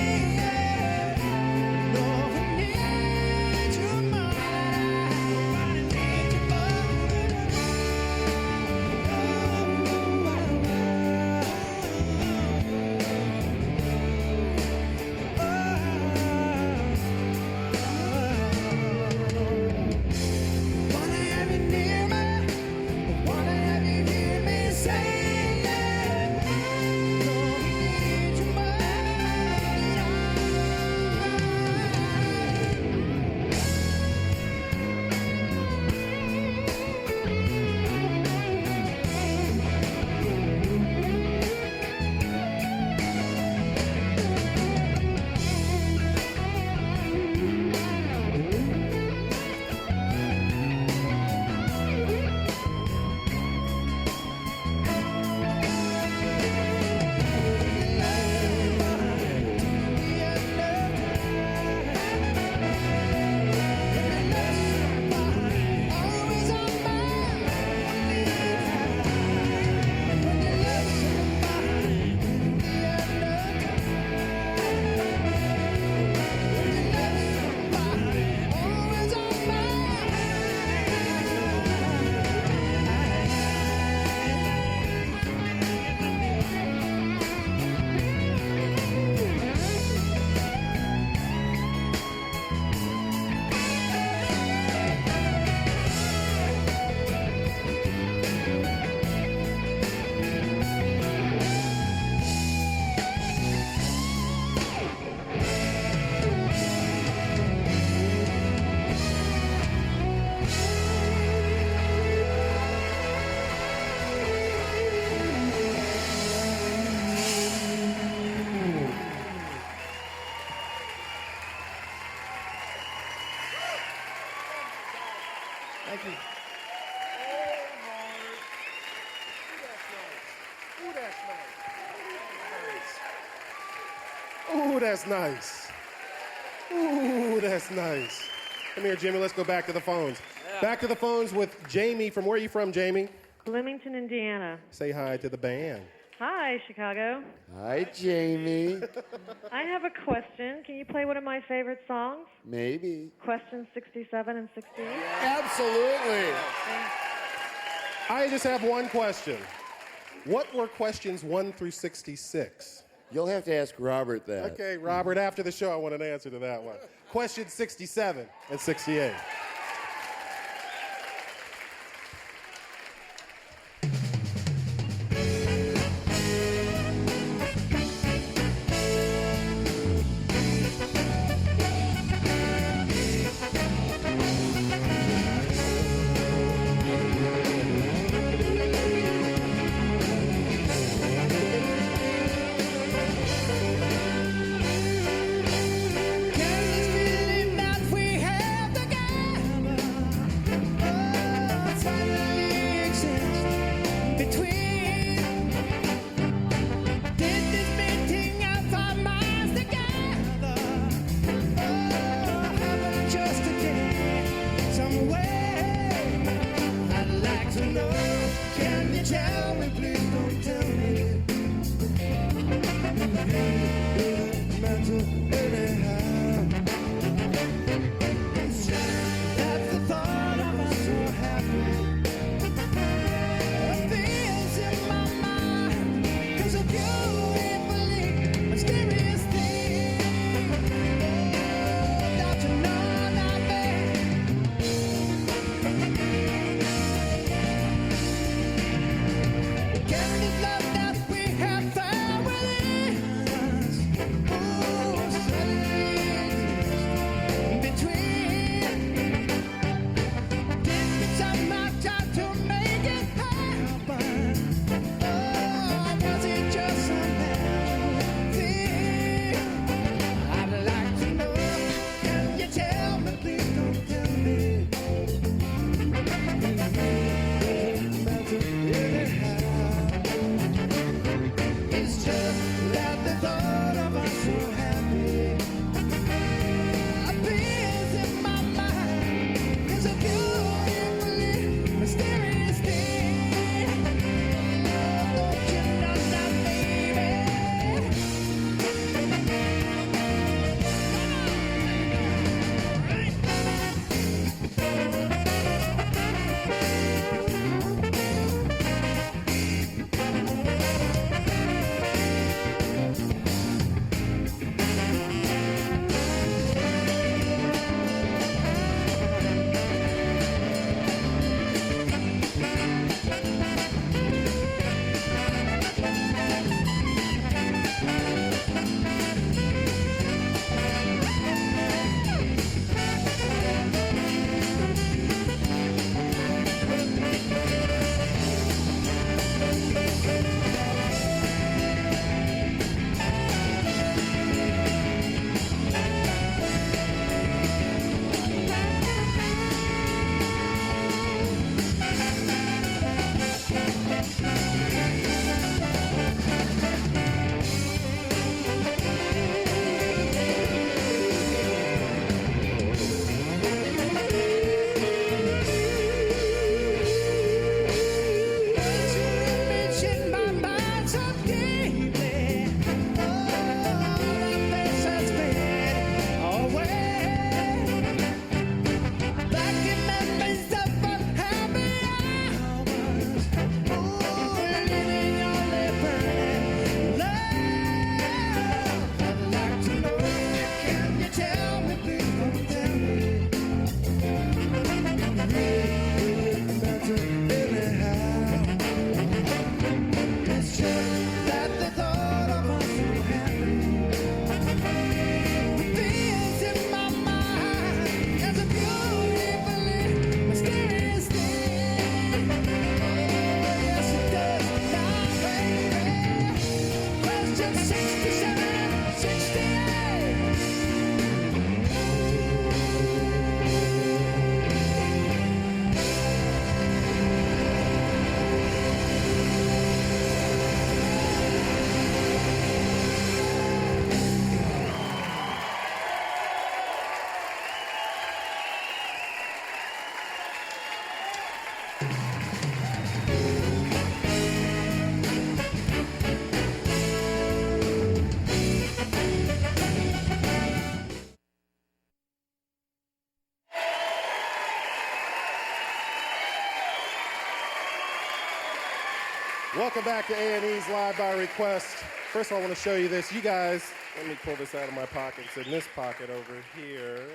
Thank you. Ooh, that's nice. Ooh, that's nice. Come here, Jimmy. Let's go back to the phones. Back to the phones with Jamie. From where are you from, Jamie? Bloomington, Indiana. Say hi to the band. Hi, Chicago. Hi, Jamie. I have a question. Can you play one of my favorite songs? Maybe. Questions 67 and 68? Absolutely. I just have one question. What were questions 1 through 66? You'll have to ask Robert that. Okay, Robert, after the show, I want an answer to that one. Question 67 and 68. Welcome back to A&E's Live by Request. First of all, I want to show you this. You guys, let me pull this out of my pocket. It's in this pocket over here.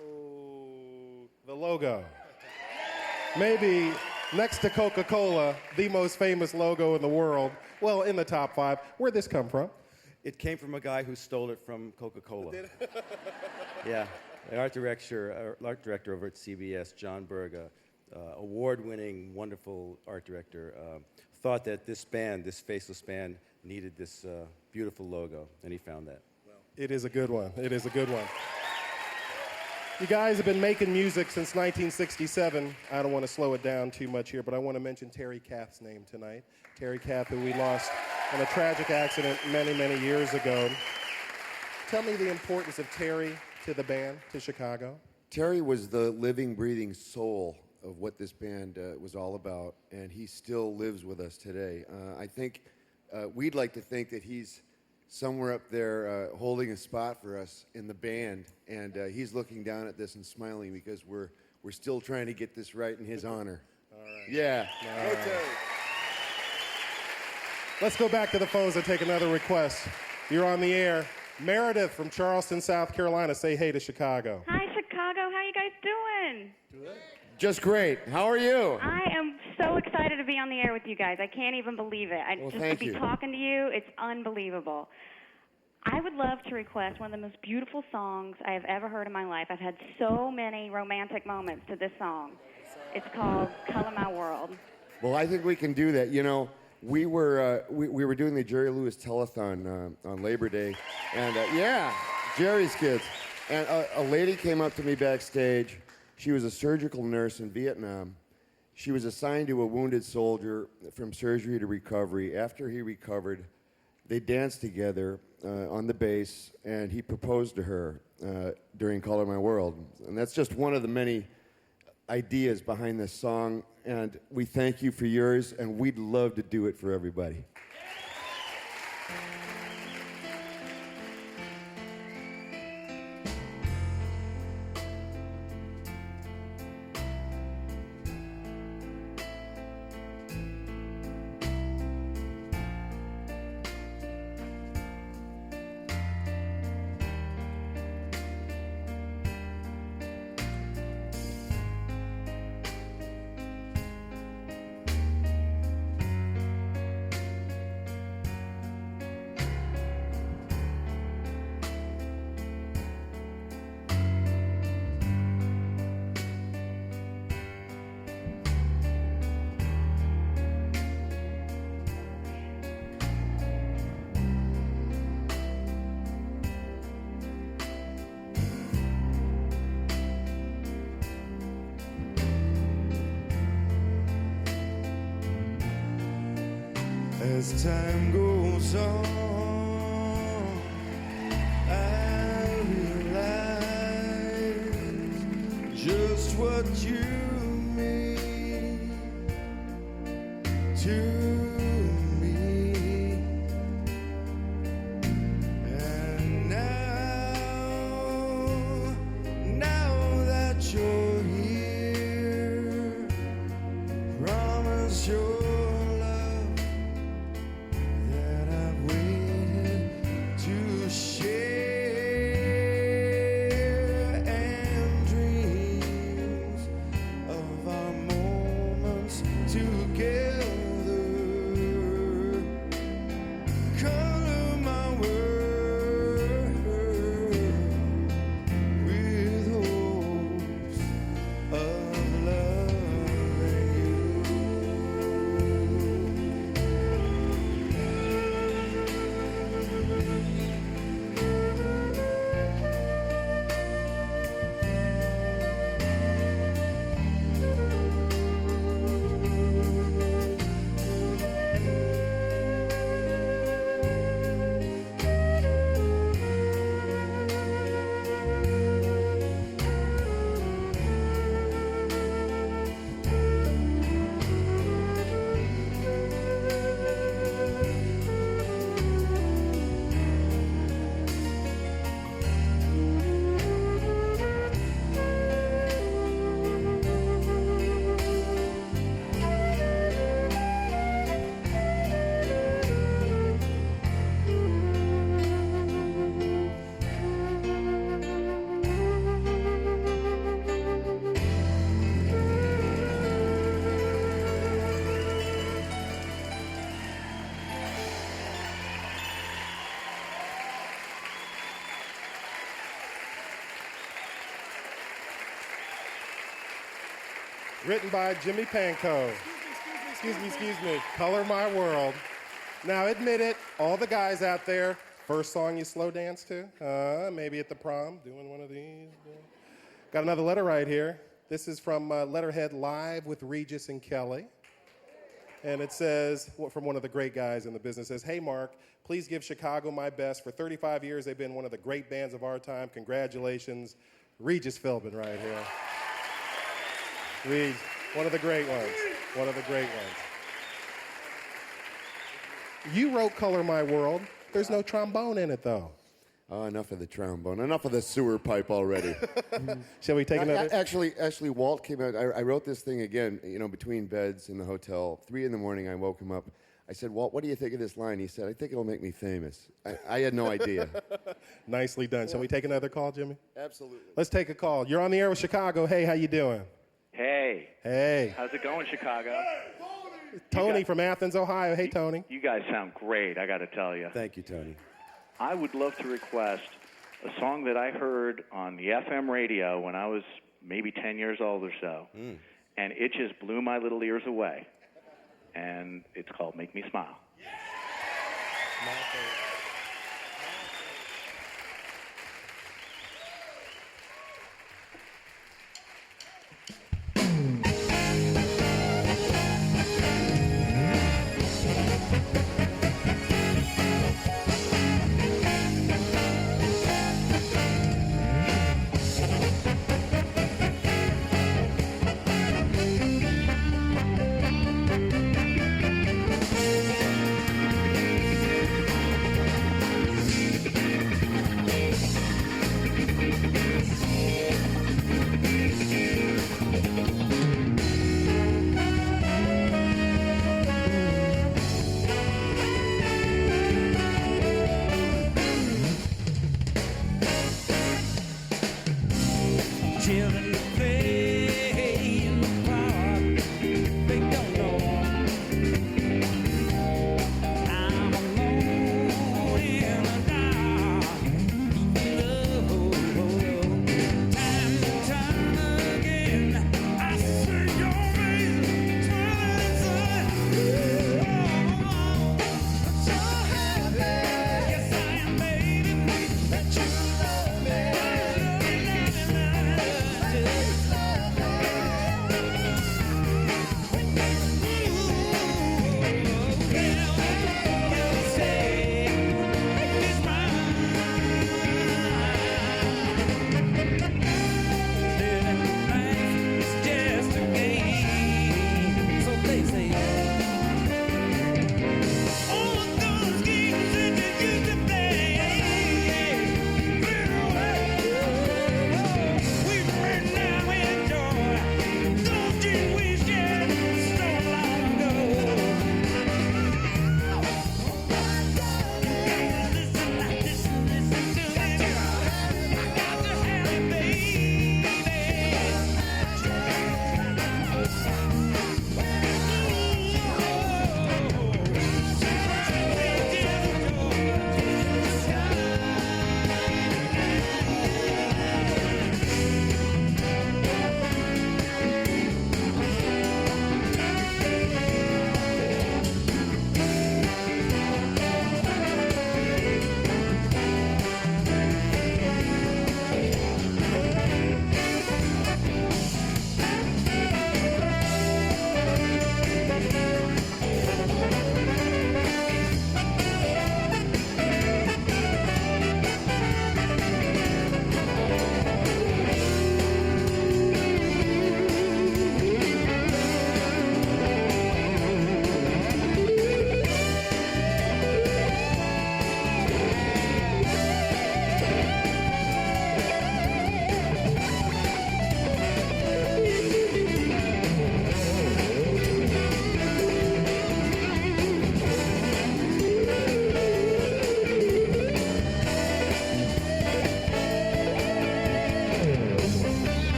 Oh, the logo. Maybe next to Coca-Cola, the most famous logo in the world. Well, in the top 5. Where'd this come from? It came from a guy who stole it from Coca-Cola. Yeah, the art director over at CBS, John Berg, award-winning, wonderful art director, thought that this band, this faceless band, needed this beautiful logo, and he found that. It is a good one. It is a good one. You guys have been making music since 1967. I don't want to slow it down too much here, but I want to mention Terry Kath's name tonight. Terry Kath, who we lost in a tragic accident many, many years ago. Tell me the importance of Terry to the band, to Chicago. Terry was the living, breathing soul of what this band was all about, and he still lives with us today. I think we'd like to think that he's somewhere up there holding a spot for us in the band, and he's looking down at this and smiling because we're still trying to get this right in his honor. All right. Yeah. All right. Let's go back to the phones and take another request. You're on the air. Meredith from Charleston, South Carolina. Say hey to Chicago. Hi, Chicago. How you guys doing? Just great. How are you? I am so excited to be on the air with you guys. I can't even believe it. Well, Just thank to be you. talking to you, it's unbelievable. I would love to request one of the most beautiful songs I have ever heard in my life. I've had so many romantic moments to this song. It's called Color My World. Well, I think we can do that. You know, we were doing the Jerry Lewis Telethon on Labor Day, and yeah, Jerry's kids. And a lady came up to me backstage. She was a surgical nurse in Vietnam. She was assigned to a wounded soldier from surgery to recovery. After he recovered, they danced together on the bass, and he proposed to her during Color My World. And that's just one of the many ideas behind this song, and we thank you for yours, and we'd love to do it for everybody. As time goes on, I realize just what you mean to me. And now that you're here, promise your written by Jimmy Pankow. Excuse me. Color My World. Now, admit it, all the guys out there, first song you slow dance to? Maybe at the prom, doing one of these. Got another letter right here. This is from Letterhead Live with Regis and Kelly. And it says, from one of the great guys in the business, says, "Hey, Mark, please give Chicago my best. For 35 years, they've been one of the great bands of our time. Congratulations." Regis Philbin right here. Regis, one of the great ones. One of the great ones. You wrote Color My World. There's no trombone in it, though. Oh, enough of the trombone. Enough of the sewer pipe already. Shall we take another? Actually, Walt came out. I wrote this thing again, between beds in the hotel. 3 in the morning, I woke him up. I said, "Walt, what do you think of this line?" He said, "I think it'll make me famous." I had no idea. Nicely done. Shall we take another call, Jimmy? Absolutely. Let's take a call. You're on the air with Chicago. Hey, how you doing? Hey. Hey. How's it going, Chicago? Tony from Athens, Ohio. Hey, Tony. You guys sound great, I got to tell you. Thank you, Tony. I would love to request a song that I heard on the FM radio when I was maybe 10 years old or so, and it just blew my little ears away. And it's called Make Me Smile.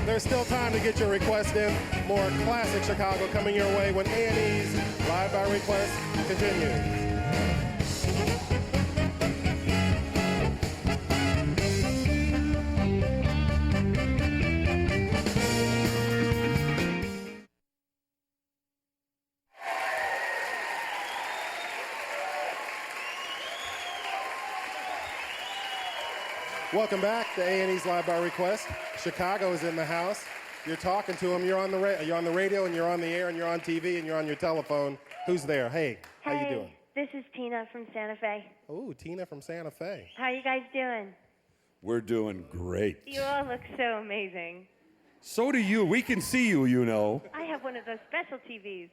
There's still time to get your request in. More classic Chicago coming your way when A&E's Live by Request continues. Welcome back to A&E's Live by Request. Chicago is in the house. You're talking to them. You're on the radio, and you're on the air, and you're on TV, and you're on your telephone. Who's there? Hey, how you doing? This is Tina from Santa Fe. Oh, Tina from Santa Fe. How you guys doing? We're doing great. You all look so amazing. So do you. We can see you, you know. I have one of those special TVs.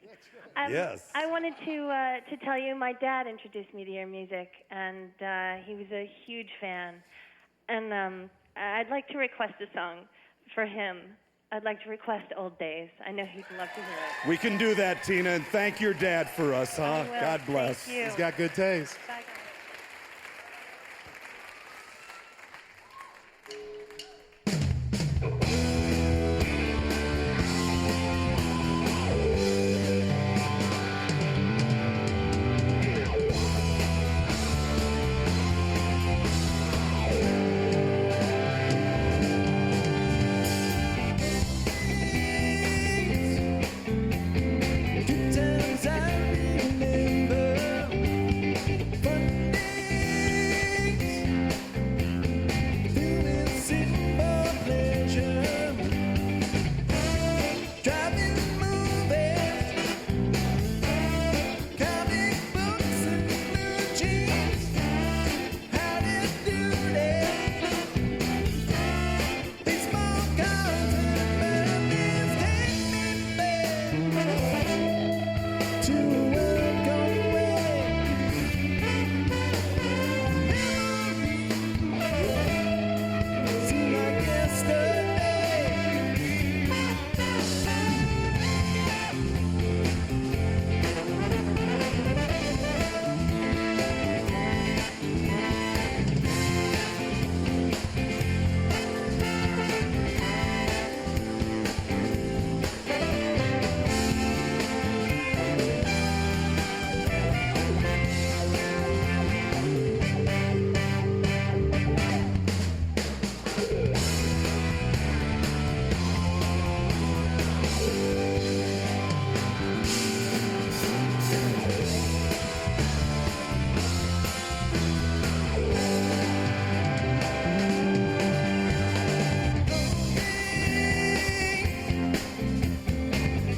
Yes. I wanted to tell you my dad introduced me to your music, and he was a huge fan. And I'd like to request a song for him. I'd like to request Old Days. I know he'd love to hear it. We can do that, Tina, and thank your dad for us, huh? I will. God bless. Thank you. He's got good taste. Bye, guys.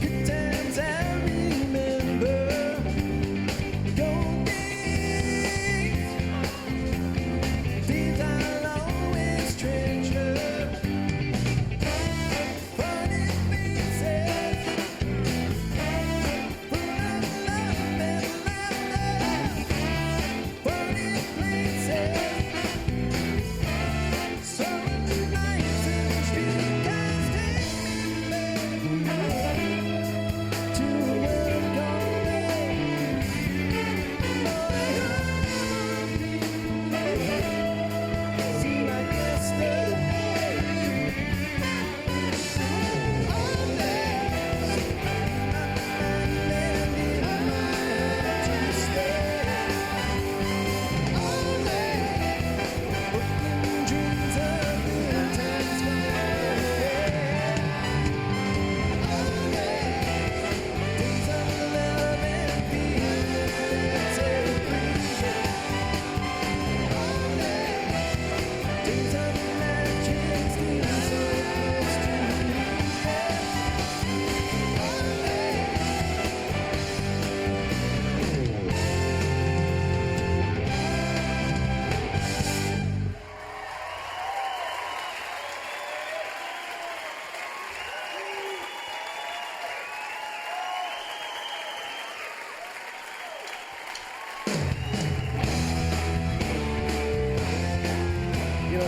Good times I remember.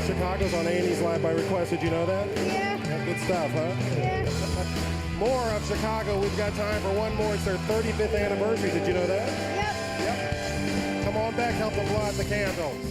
Chicago's on A&E's Live by Request. Did you know that? Yeah. Good stuff, huh? Yeah. More of Chicago. We've got time for one more. It's their 35th anniversary. Did you know that? Yep. Come on back. Help them blow out the candles.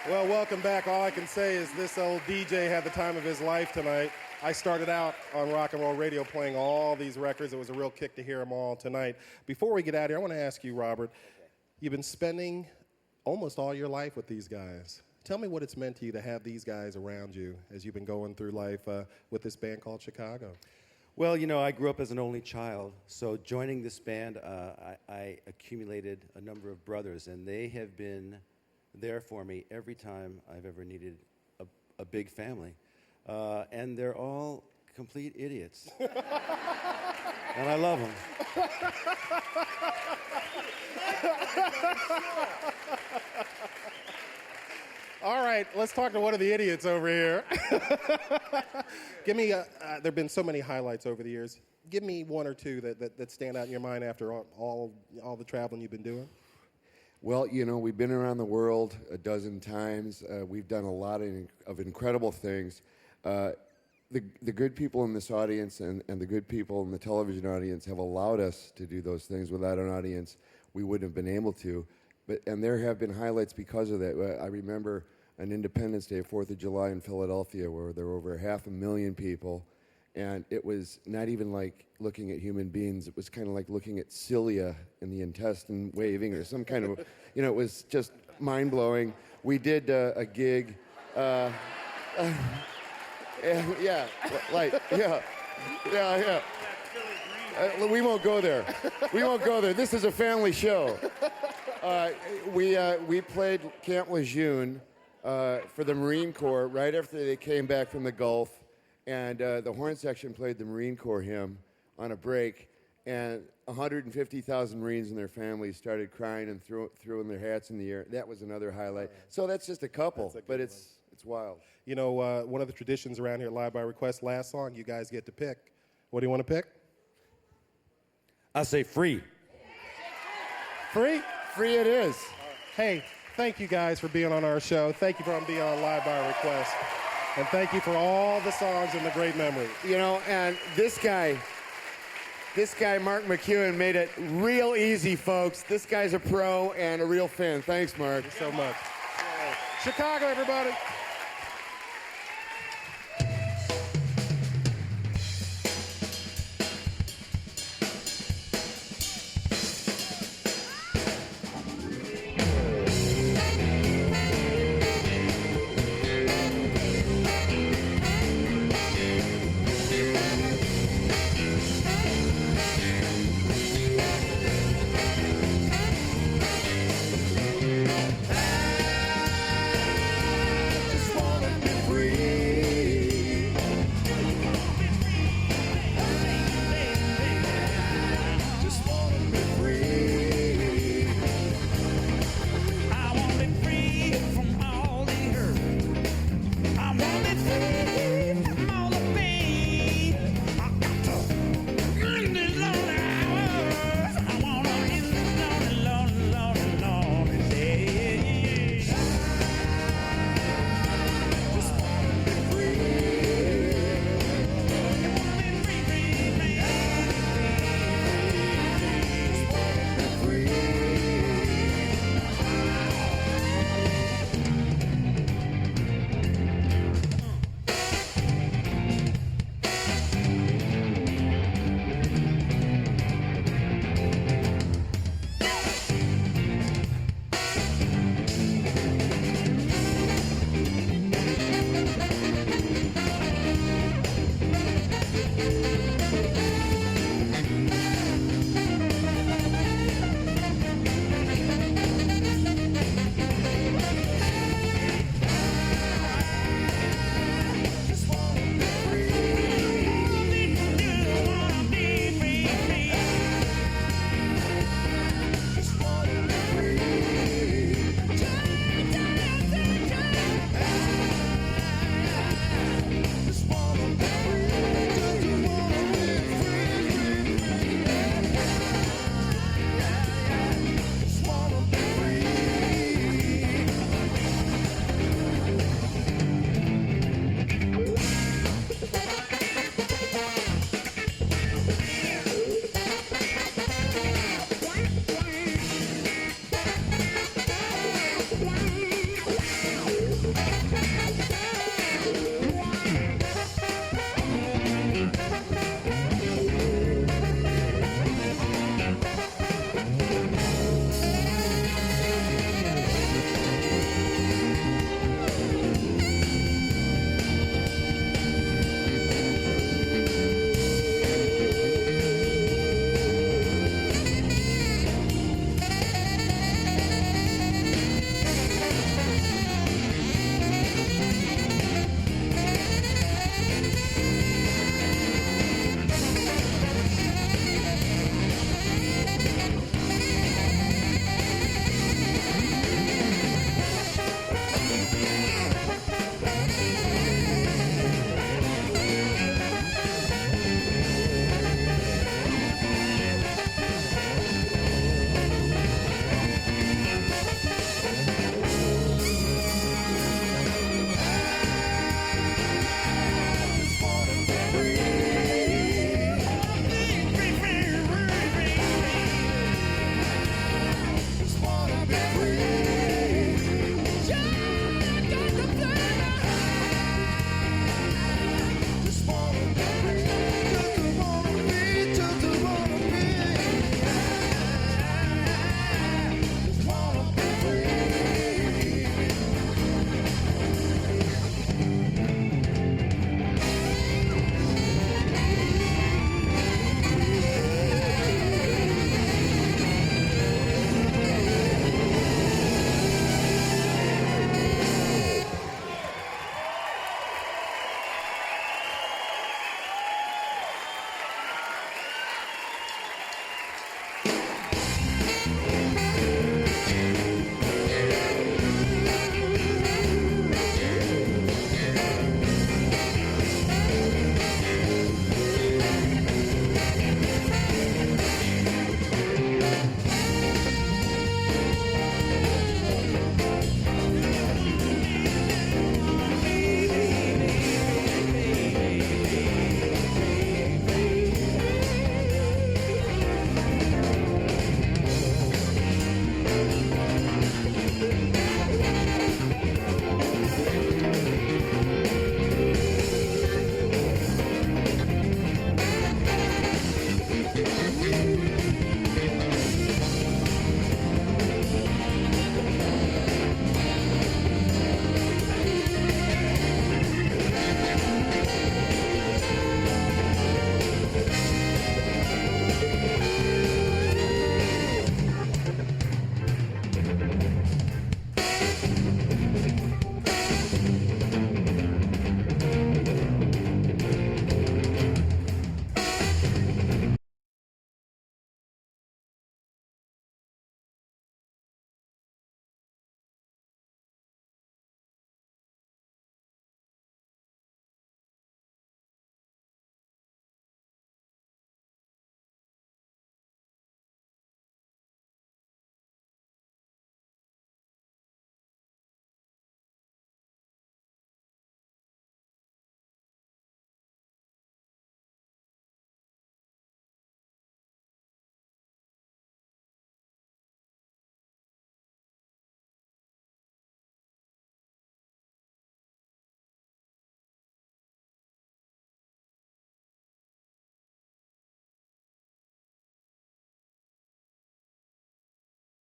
Well, welcome back. All I can say is this old DJ had the time of his life tonight. I started out on rock and roll radio playing all these records. It was a real kick to hear them all tonight. Before we get out of here, I want to ask you, Robert, you've been spending almost all your life with these guys. Tell me what it's meant to you to have these guys around you as you've been going through life with this band called Chicago. Well, you know, I grew up as an only child, so joining this band, I accumulated a number of brothers, and they have been there for me every time I've ever needed a big family. And they're all complete idiots. And I love them. All right, let's talk to one of the idiots over here. Give me, there have been so many highlights over the years. Give me one or two that stand out in your mind after all the traveling you've been doing. Well, you know, we've been around the world a dozen times. We've done a lot of incredible things. The good people in this audience and the good people in the television audience have allowed us to do those things. Without an audience, we wouldn't have been able to. And there have been highlights because of that. I remember an Independence Day, 4th of July in Philadelphia, where there were over 500,000 people. And it was not even like looking at human beings. It was kind of like looking at cilia in the intestine waving or some kind of, you know, it was just mind-blowing. We did a gig. Yeah, we won't go there. We won't go there. This is a family show. We played Camp Lejeune for the Marine Corps right after they came back from the Gulf. And the horn section played the Marine Corps hymn on a break, and 150,000 Marines and their families started crying and throwing their hats in the air. That was another highlight. So that's just a couple, but it's wild. You know, one of the traditions around here, Live by Request, last song, you guys get to pick. What do you want to pick? I say free. Free? Free it is. Hey, thank you guys for being on our show. Thank you for being on Live by Request. And thank you for all the songs and the great memories. You know, and this guy, Mark McEwen, made it real easy, folks. This guy's a pro and a real fan. Thanks, Mark. Thank you so much. Chicago, everybody.